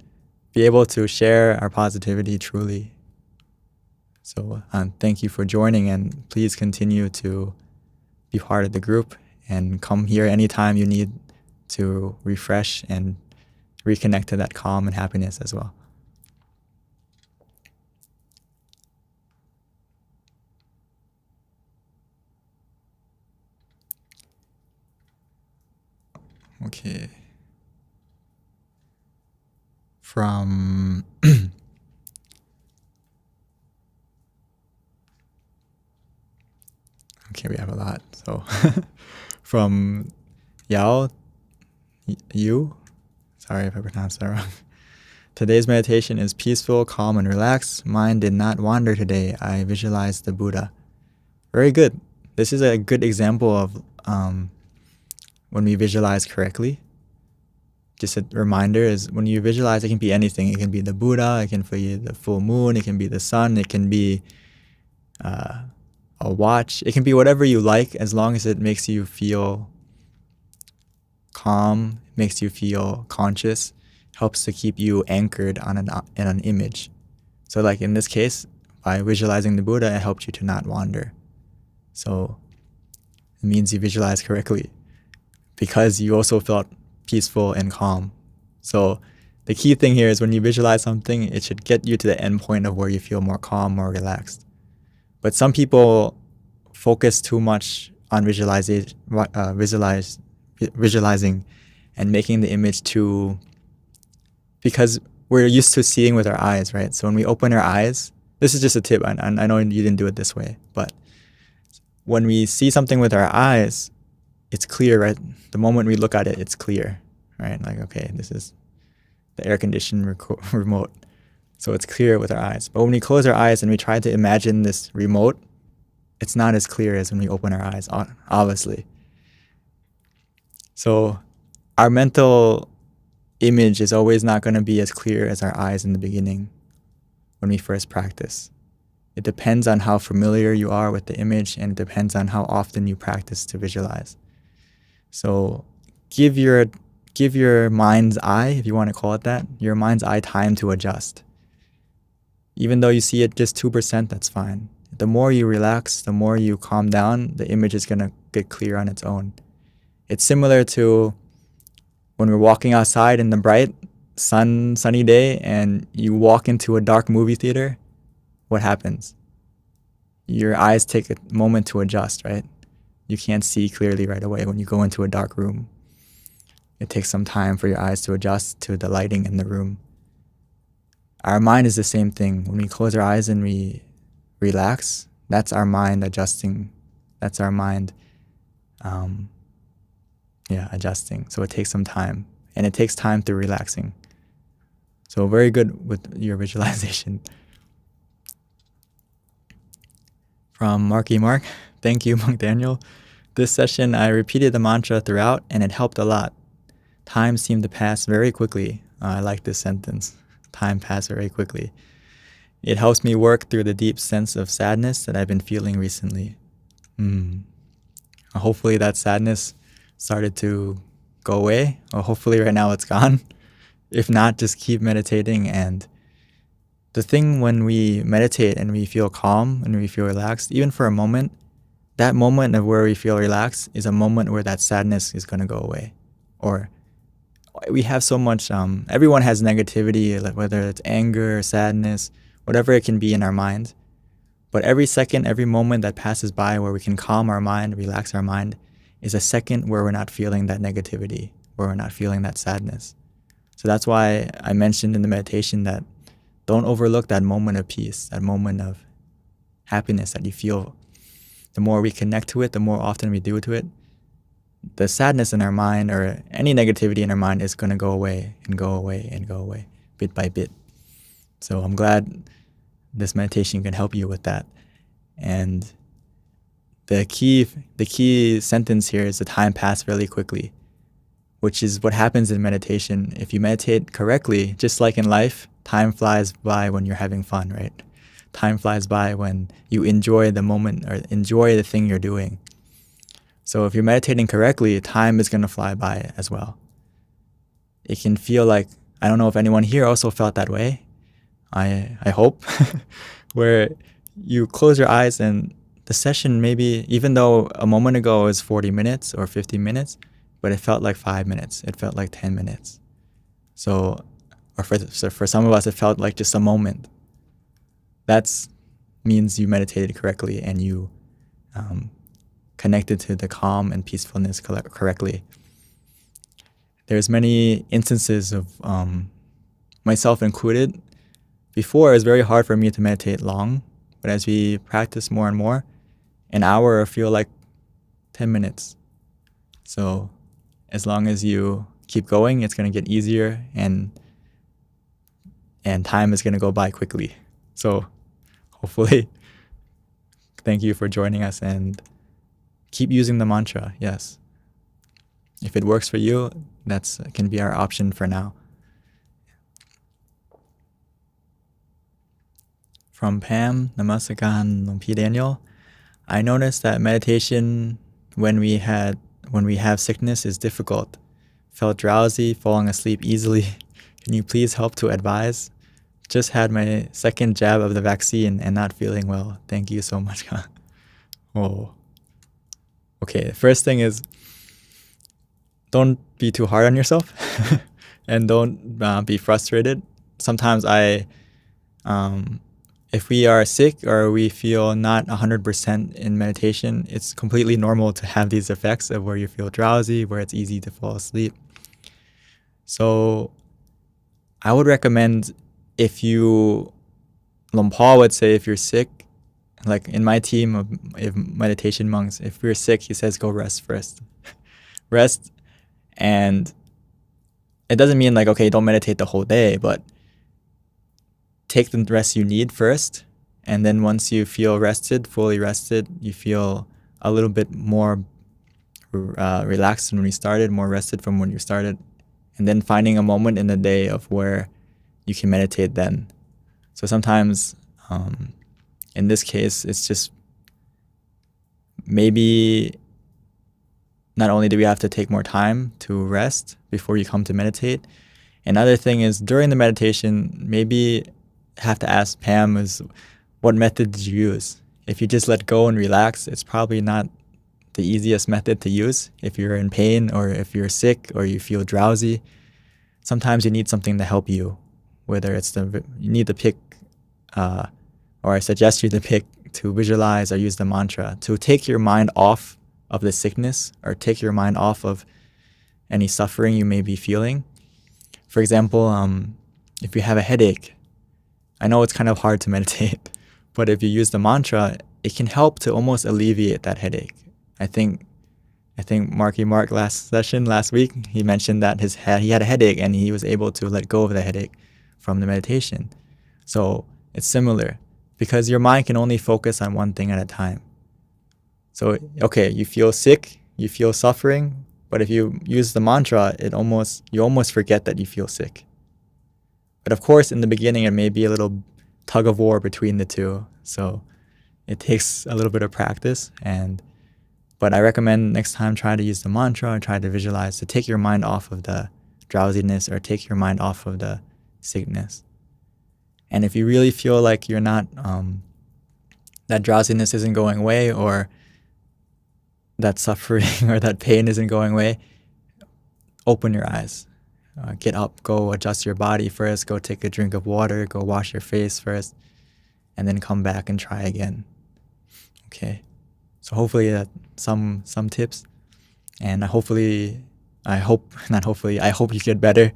A: be able to share our positivity truly. So thank you for joining, and please continue to be part of the group and come here anytime you need to refresh and reconnect to that calm and happiness as well. Okay. From okay, we have a lot. So from Yao Yu, sorry if I pronounced that wrong. Today's meditation is peaceful, calm, and relaxed. Mind did not wander today. I visualized the Buddha. Very good. This is a good example of when we visualize correctly. Just a reminder is when you visualize, it can be anything. It can be the Buddha, it can be the full moon, it can be the sun, it can be a watch. It can be whatever you like, as long as it makes you feel calm, makes you feel conscious, helps to keep you anchored on an image. So like in this case, by visualizing the Buddha, it helped you to not wander. So it means you visualize correctly because you also felt peaceful and calm. So the key thing here is when you visualize something, it should get you to the end point of where you feel more calm, more relaxed. But some people focus too much on visualizing and making the image too, because we're used to seeing with our eyes, right? So when we open our eyes, this is just a tip. I know you didn't do it this way, but when we see something with our eyes, it's clear, right? The moment we look at it, it's clear, right? Like, okay, this is the air conditioning remote. So it's clear with our eyes. But when we close our eyes and we try to imagine this remote, it's not as clear as when we open our eyes, obviously. So our mental image is always not going to be as clear as our eyes in the beginning when we first practice. It depends on how familiar you are with the image, and it depends on how often you practice to visualize. So give your mind's eye, if you want to call it that, your mind's eye time to adjust. Even though you see it just 2%, that's fine. The more you relax, the more you calm down, the image is going to get clear on its own. It's similar to when we're walking outside in the bright, sunny day, and you walk into a dark movie theater. What happens? Your eyes take a moment to adjust, right? You can't see clearly right away when you go into a dark room. It takes some time for your eyes to adjust to the lighting in the room. Our mind is the same thing. When we close our eyes and we relax, that's our mind adjusting. That's our mind adjusting. So it takes some time, and it takes time through relaxing. So very good with your visualization. From Marky Mark, thank you, Monk Daniel. This session, I repeated the mantra throughout, and it helped a lot. Time seemed to pass very quickly. I like this sentence. Time passed very quickly. It helps me work through the deep sense of sadness that I've been feeling recently. Hopefully that sadness started to go away, or hopefully right now it's gone. If not, just keep meditating. And the thing when we meditate and we feel calm and we feel relaxed, even for a moment, that moment of where we feel relaxed is a moment where that sadness is going to go away. Or we have so much, everyone has negativity, like whether it's anger or sadness, whatever it can be in our mind. But every second, every moment that passes by where we can calm our mind, relax our mind, is a second where we're not feeling that negativity, where we're not feeling that sadness. So that's why I mentioned in the meditation that don't overlook that moment of peace, that moment of happiness that you feel. The more we connect to it, the more often we do to it, the sadness in our mind or any negativity in our mind is going to go away and go away and go away, bit by bit. So I'm glad this meditation can help you with that. And the key sentence here is the time passed really quickly, which is what happens in meditation. If you meditate correctly, just like in life, time flies by when you're having fun, right? Time flies by when you enjoy the moment or enjoy the thing you're doing. So if you're meditating correctly, time is going to fly by as well. It can feel like, I don't know if anyone here also felt that way. I hope, where you close your eyes and the session, maybe, even though a moment ago was 40 minutes or 50 minutes, but it felt like 5 minutes. It felt like 10 minutes. So for some of us, it felt like just a moment. That means you meditated correctly and you connected to the calm and peacefulness correctly. There's many instances of myself included. Before, it was very hard for me to meditate long, but as we practice more and more, an hour will feel like 10 minutes. So as long as you keep going, it's going to get easier and time is going to go by quickly. So hopefully, thank you for joining us and keep using the mantra. Yes. If it works for you, that can be our option for now. From Pam, Namaskaran, Lung P. Daniel. I noticed that meditation when we have sickness is difficult. Felt drowsy, falling asleep easily. Can you please help to advise? Just had my second jab of the vaccine and not feeling well. Thank you so much. Oh. Okay, the first thing is, don't be too hard on yourself and don't be frustrated. Sometimes if we are sick or we feel not 100% in meditation, it's completely normal to have these effects of where you feel drowsy, where it's easy to fall asleep. So I would recommend, Paul would say, if you're sick, like in my team of meditation monks, if we're sick, he says, go rest first. Rest. And it doesn't mean like, okay, don't meditate the whole day, but take the rest you need first. And then once you feel rested, fully rested, you feel a little bit more relaxed than when you started, more rested from when you started. And then finding a moment in the day of where you can meditate then. So sometimes, in this case, it's just maybe not only do we have to take more time to rest before you come to meditate. Another thing is during the meditation, maybe have to ask Pam is, what method did you use? If you just let go and relax, it's probably not the easiest method to use. If you're in pain or if you're sick or you feel drowsy, sometimes you need something to help you. Whether it's you need to pick, or I suggest you to pick to visualize or use the mantra to take your mind off of the sickness or take your mind off of any suffering you may be feeling. For example, if you have a headache, I know it's kind of hard to meditate, but if you use the mantra, it can help to almost alleviate that headache. I think Marky Mark last week, he mentioned that he had a headache and he was able to let go of the headache from the meditation. So it's similar because your mind can only focus on one thing at a time. So, okay, you feel sick, you feel suffering, but if you use the mantra, you almost forget that you feel sick. But of course, in the beginning, it may be a little tug of war between the two. So it takes a little bit of practice. But I recommend next time try to use the mantra and try to visualize to take your mind off of the drowsiness or take your mind off of the sickness. And if you really feel like you're not, that drowsiness isn't going away or that suffering or that pain isn't going away, open your eyes. Get up, go adjust your body first, go take a drink of water, go wash your face first, and then come back and try again. Okay. So hopefully that some tips, and I hope you get better,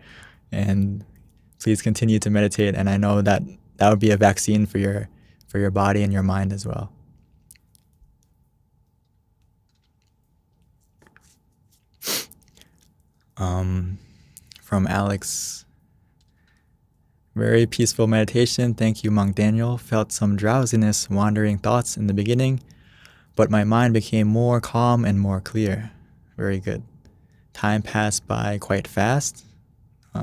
A: and please continue to meditate. And I know that would be a vaccine for your body and your mind as well. From Alex, very peaceful meditation. Thank you, Monk Daniel. Felt some drowsiness, wandering thoughts in the beginning, but my mind became more calm and more clear. Very good. Time passed by quite fast,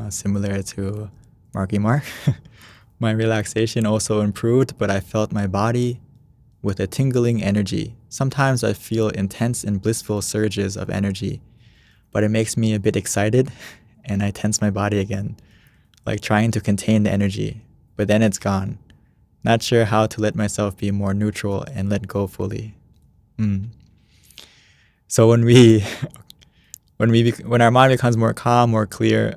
A: similar to Marky Mark. My relaxation also improved, but I felt my body with a tingling energy. Sometimes I feel intense and blissful surges of energy, but it makes me a bit excited and I tense my body again, like trying to contain the energy, but then it's gone. Not sure how to let myself be more neutral and let go fully. So when our mind becomes more calm, more clear,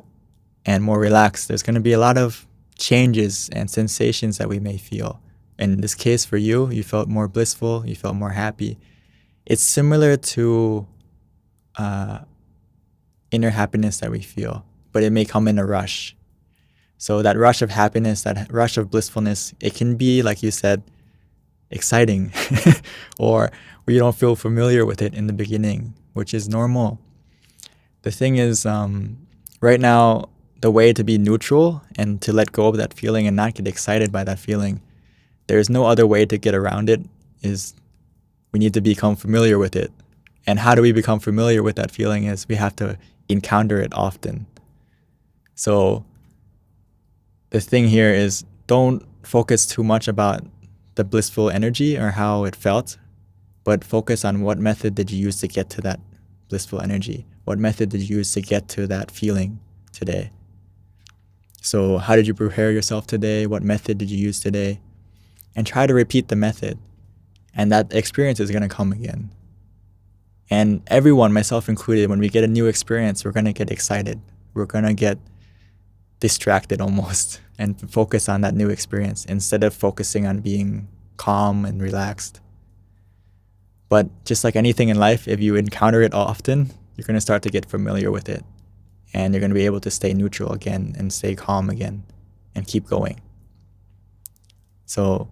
A: and more relaxed, there's going to be a lot of changes and sensations that we may feel. In this case, for you, you felt more blissful, you felt more happy. It's similar to inner happiness that we feel, but it may come in a rush. So that rush of happiness, that rush of blissfulness, it can be, like you said, exciting, or we don't feel familiar with it in the beginning, which is normal. The thing is, right now, the way to be neutral and to let go of that feeling and not get excited by that feeling, there's no other way to get around it, is we need to become familiar with it. And how do we become familiar with that feeling is we have to encounter it often. So the thing here is, don't focus too much about the blissful energy or how it felt, but focus on what method did you use to get to that blissful energy? What method did you use to get to that feeling today? So how did you prepare yourself today? What method did you use today? And try to repeat the method. And that experience is going to come again. And everyone, myself included, when we get a new experience, we're going to get excited. We're going to get distracted almost and focus on that new experience instead of focusing on being calm and relaxed. But just like anything in life, if you encounter it often, you're going to start to get familiar with it. And you're going to be able to stay neutral again and stay calm again and keep going. So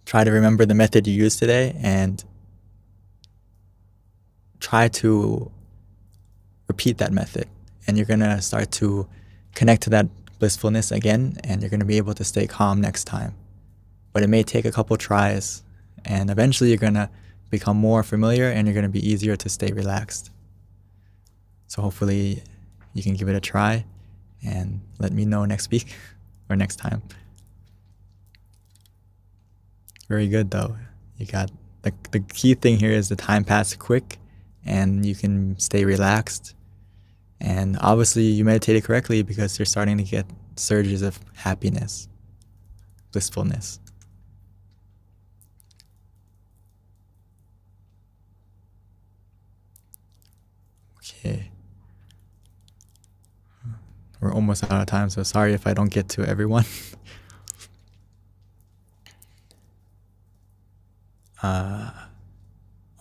A: try to remember the method you used today and try to repeat that method. And you're going to start to connect to that blissfulness again, and you're going to be able to stay calm next time. But it may take a couple tries, and eventually you're going to become more familiar and you're going to be easier to stay relaxed. So hopefully you can give it a try and let me know next week or next time. Very good though. You got the key thing here is the time passed quick and you can stay relaxed. And obviously you meditated correctly because you're starting to get surges of happiness, blissfulness. Okay. We're almost out of time, so sorry if I don't get to everyone.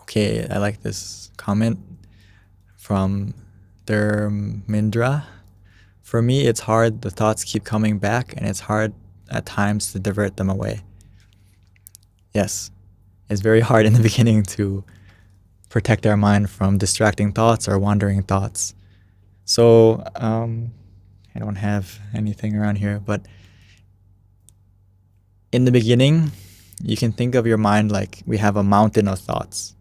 A: Okay, I like this comment from Mindra. For me, it's hard. The thoughts keep coming back, and it's hard at times to divert them away. Yes, it's very hard in the beginning to protect our mind from distracting thoughts or wandering thoughts. So I don't have anything around here, but in the beginning, you can think of your mind like we have a mountain of thoughts.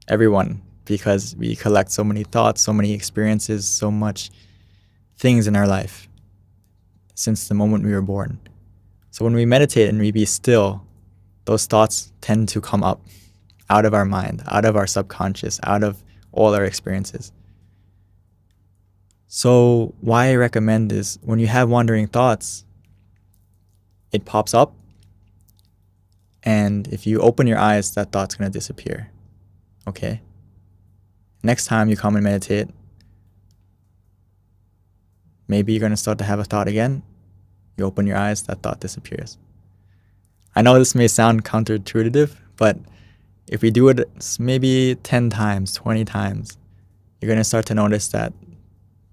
A: Everyone, because we collect so many thoughts, so many experiences, so much things in our life since the moment we were born. So when we meditate and we be still, those thoughts tend to come up out of our mind, out of our subconscious, out of all our experiences. So why I recommend is when you have wandering thoughts, it pops up, and if you open your eyes, that thought's going to disappear. Okay? Next time you come and meditate, maybe you're going to start to have a thought again. You open your eyes, that thought disappears. I know this may sound counterintuitive, but if we do it maybe 10 times, 20 times, you're going to start to notice that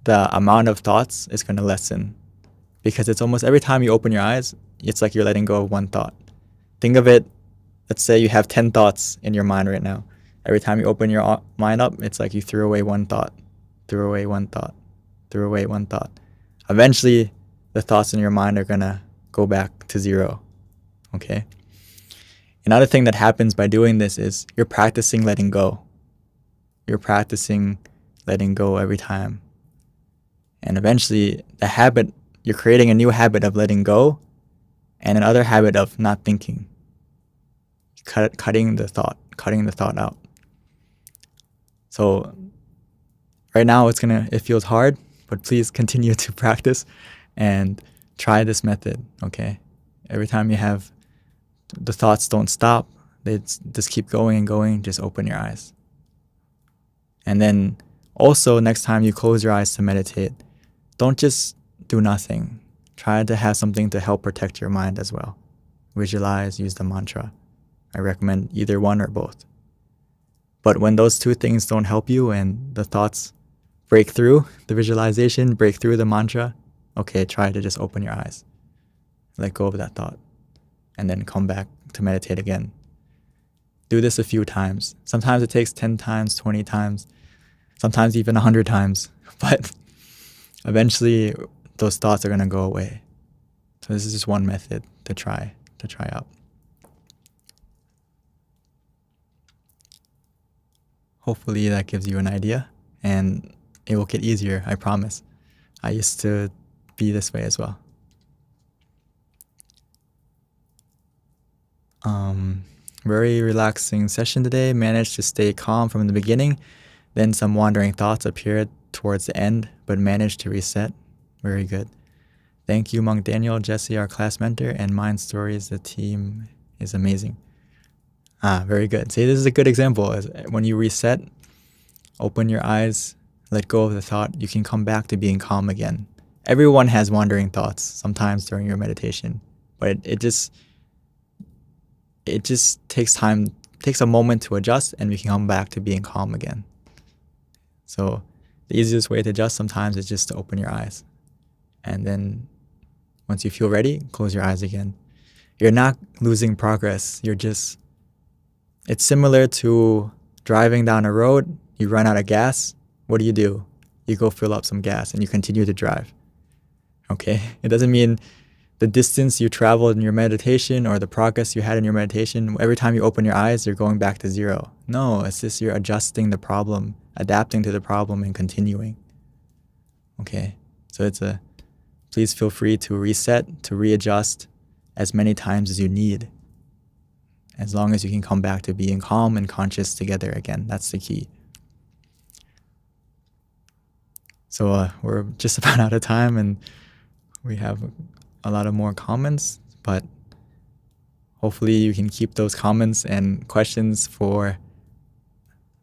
A: the amount of thoughts is going to lessen. Because it's almost every time you open your eyes, it's like you're letting go of one thought. Think of it, let's say you have 10 thoughts in your mind right now. Every time you open your mind up, it's like you threw away one thought, threw away one thought, threw away one thought. Eventually, the thoughts in your mind are going to go back to zero. Okay? Another thing that happens by doing this is you're practicing letting go. You're practicing letting go every time. And eventually, you're creating a new habit of letting go and another habit of not thinking. Cutting the thought out. So right now it feels hard, but please continue to practice and try this method, okay? Every time you have the thoughts don't stop, they just keep going and going, just open your eyes. And then also next time you close your eyes to meditate, don't just do nothing. Try to have something to help protect your mind as well. Visualize, use the mantra. I recommend either one or both. But when those two things don't help you and the thoughts break through the visualization, break through the mantra, okay, try to just open your eyes. Let go of that thought. And then come back to meditate again. Do this a few times. Sometimes it takes 10 times, 20 times, sometimes even 100 times. But eventually those thoughts are going to go away. So this is just one method to try out. Hopefully that gives you an idea, and it will get easier, I promise. I used to be this way as well. Very relaxing session today. Managed to stay calm from the beginning. Then some wandering thoughts appeared towards the end, but managed to reset. Very good. Thank you, Monk Daniel, Jesse, our class mentor, and Mind Stories. The team is amazing. Very good. See, this is a good example. When you reset, open your eyes, let go of the thought, you can come back to being calm again. Everyone has wandering thoughts sometimes during your meditation, but it just takes time, takes a moment to adjust, and we can come back to being calm again. So the easiest way to adjust sometimes is just to open your eyes. And then once you feel ready, close your eyes again. You're not losing progress. It's similar to driving down a road, you run out of gas. What do? You go fill up some gas and you continue to drive. Okay? It doesn't mean the distance you traveled in your meditation or the progress you had in your meditation, every time you open your eyes, you're going back to zero. No, it's just you're adjusting the problem, adapting to the problem and continuing. Okay? So please feel free to reset, to readjust as many times as you need. As long as you can come back to being calm and conscious together again. That's the key. So we're just about out of time, and we have a lot of more comments, but hopefully you can keep those comments and questions for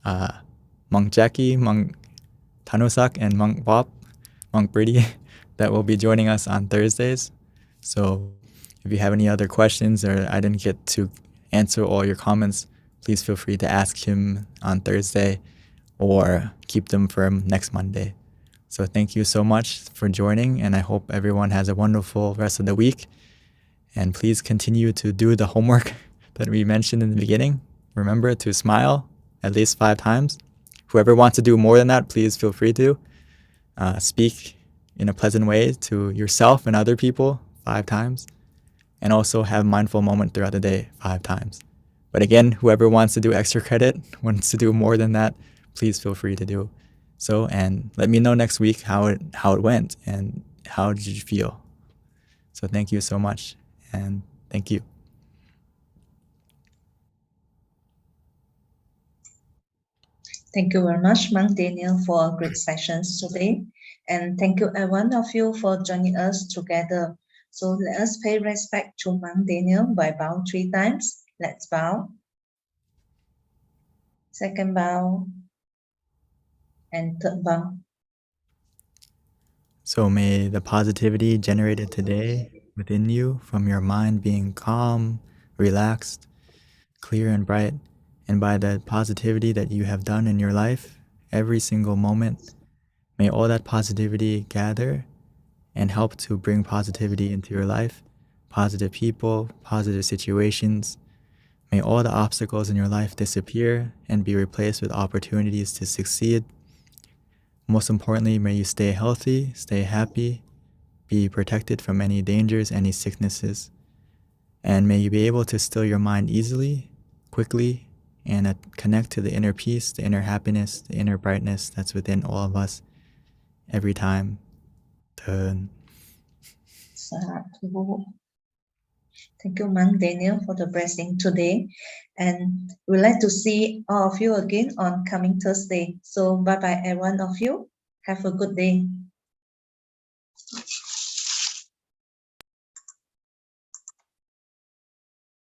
A: Monk Jackie, Monk Tanusak, and Monk Bob, Monk Brady, that will be joining us on Thursdays. So if you have any other questions or I didn't get to answer all your comments, please feel free to ask him on Thursday or keep them for next Monday. So thank you so much for joining, and I hope everyone has a wonderful rest of the week. And please continue to do the homework that we mentioned in the beginning. Remember to smile at least 5 times. Whoever wants to do more than that, please feel free to. Speak in a pleasant way to yourself and other people 5 times. And also have a mindful moment throughout the day 5 times. But again, whoever wants to do extra credit, wants to do more than that, please feel free to do so. And let me know next week how it went and how did you feel. So thank you so much, and thank you.
B: Thank you very much, Monk Daniel, for great sessions today. And thank you, every one of you, for joining us together. So let us pay respect to Monk Daniel by bowing 3 times. Let's bow. Second bow. And third bow.
A: So may the positivity generated today within you from your mind being calm, relaxed, clear and bright, and by the positivity that you have done in your life, every single moment, may all that positivity gather and help to bring positivity into your life, positive people, positive situations. May all the obstacles in your life disappear and be replaced with opportunities to succeed. Most importantly, may you stay healthy, stay happy, be protected from any dangers, any sicknesses. And may you be able to still your mind easily, quickly, and connect to the inner peace, the inner happiness, the inner brightness that's within all of us every time.
B: Sadhu. Thank you, Monk Daniel, for the blessing today. And we'd like to see all of you again on coming Thursday. So bye-bye, every one of you. Have a good day.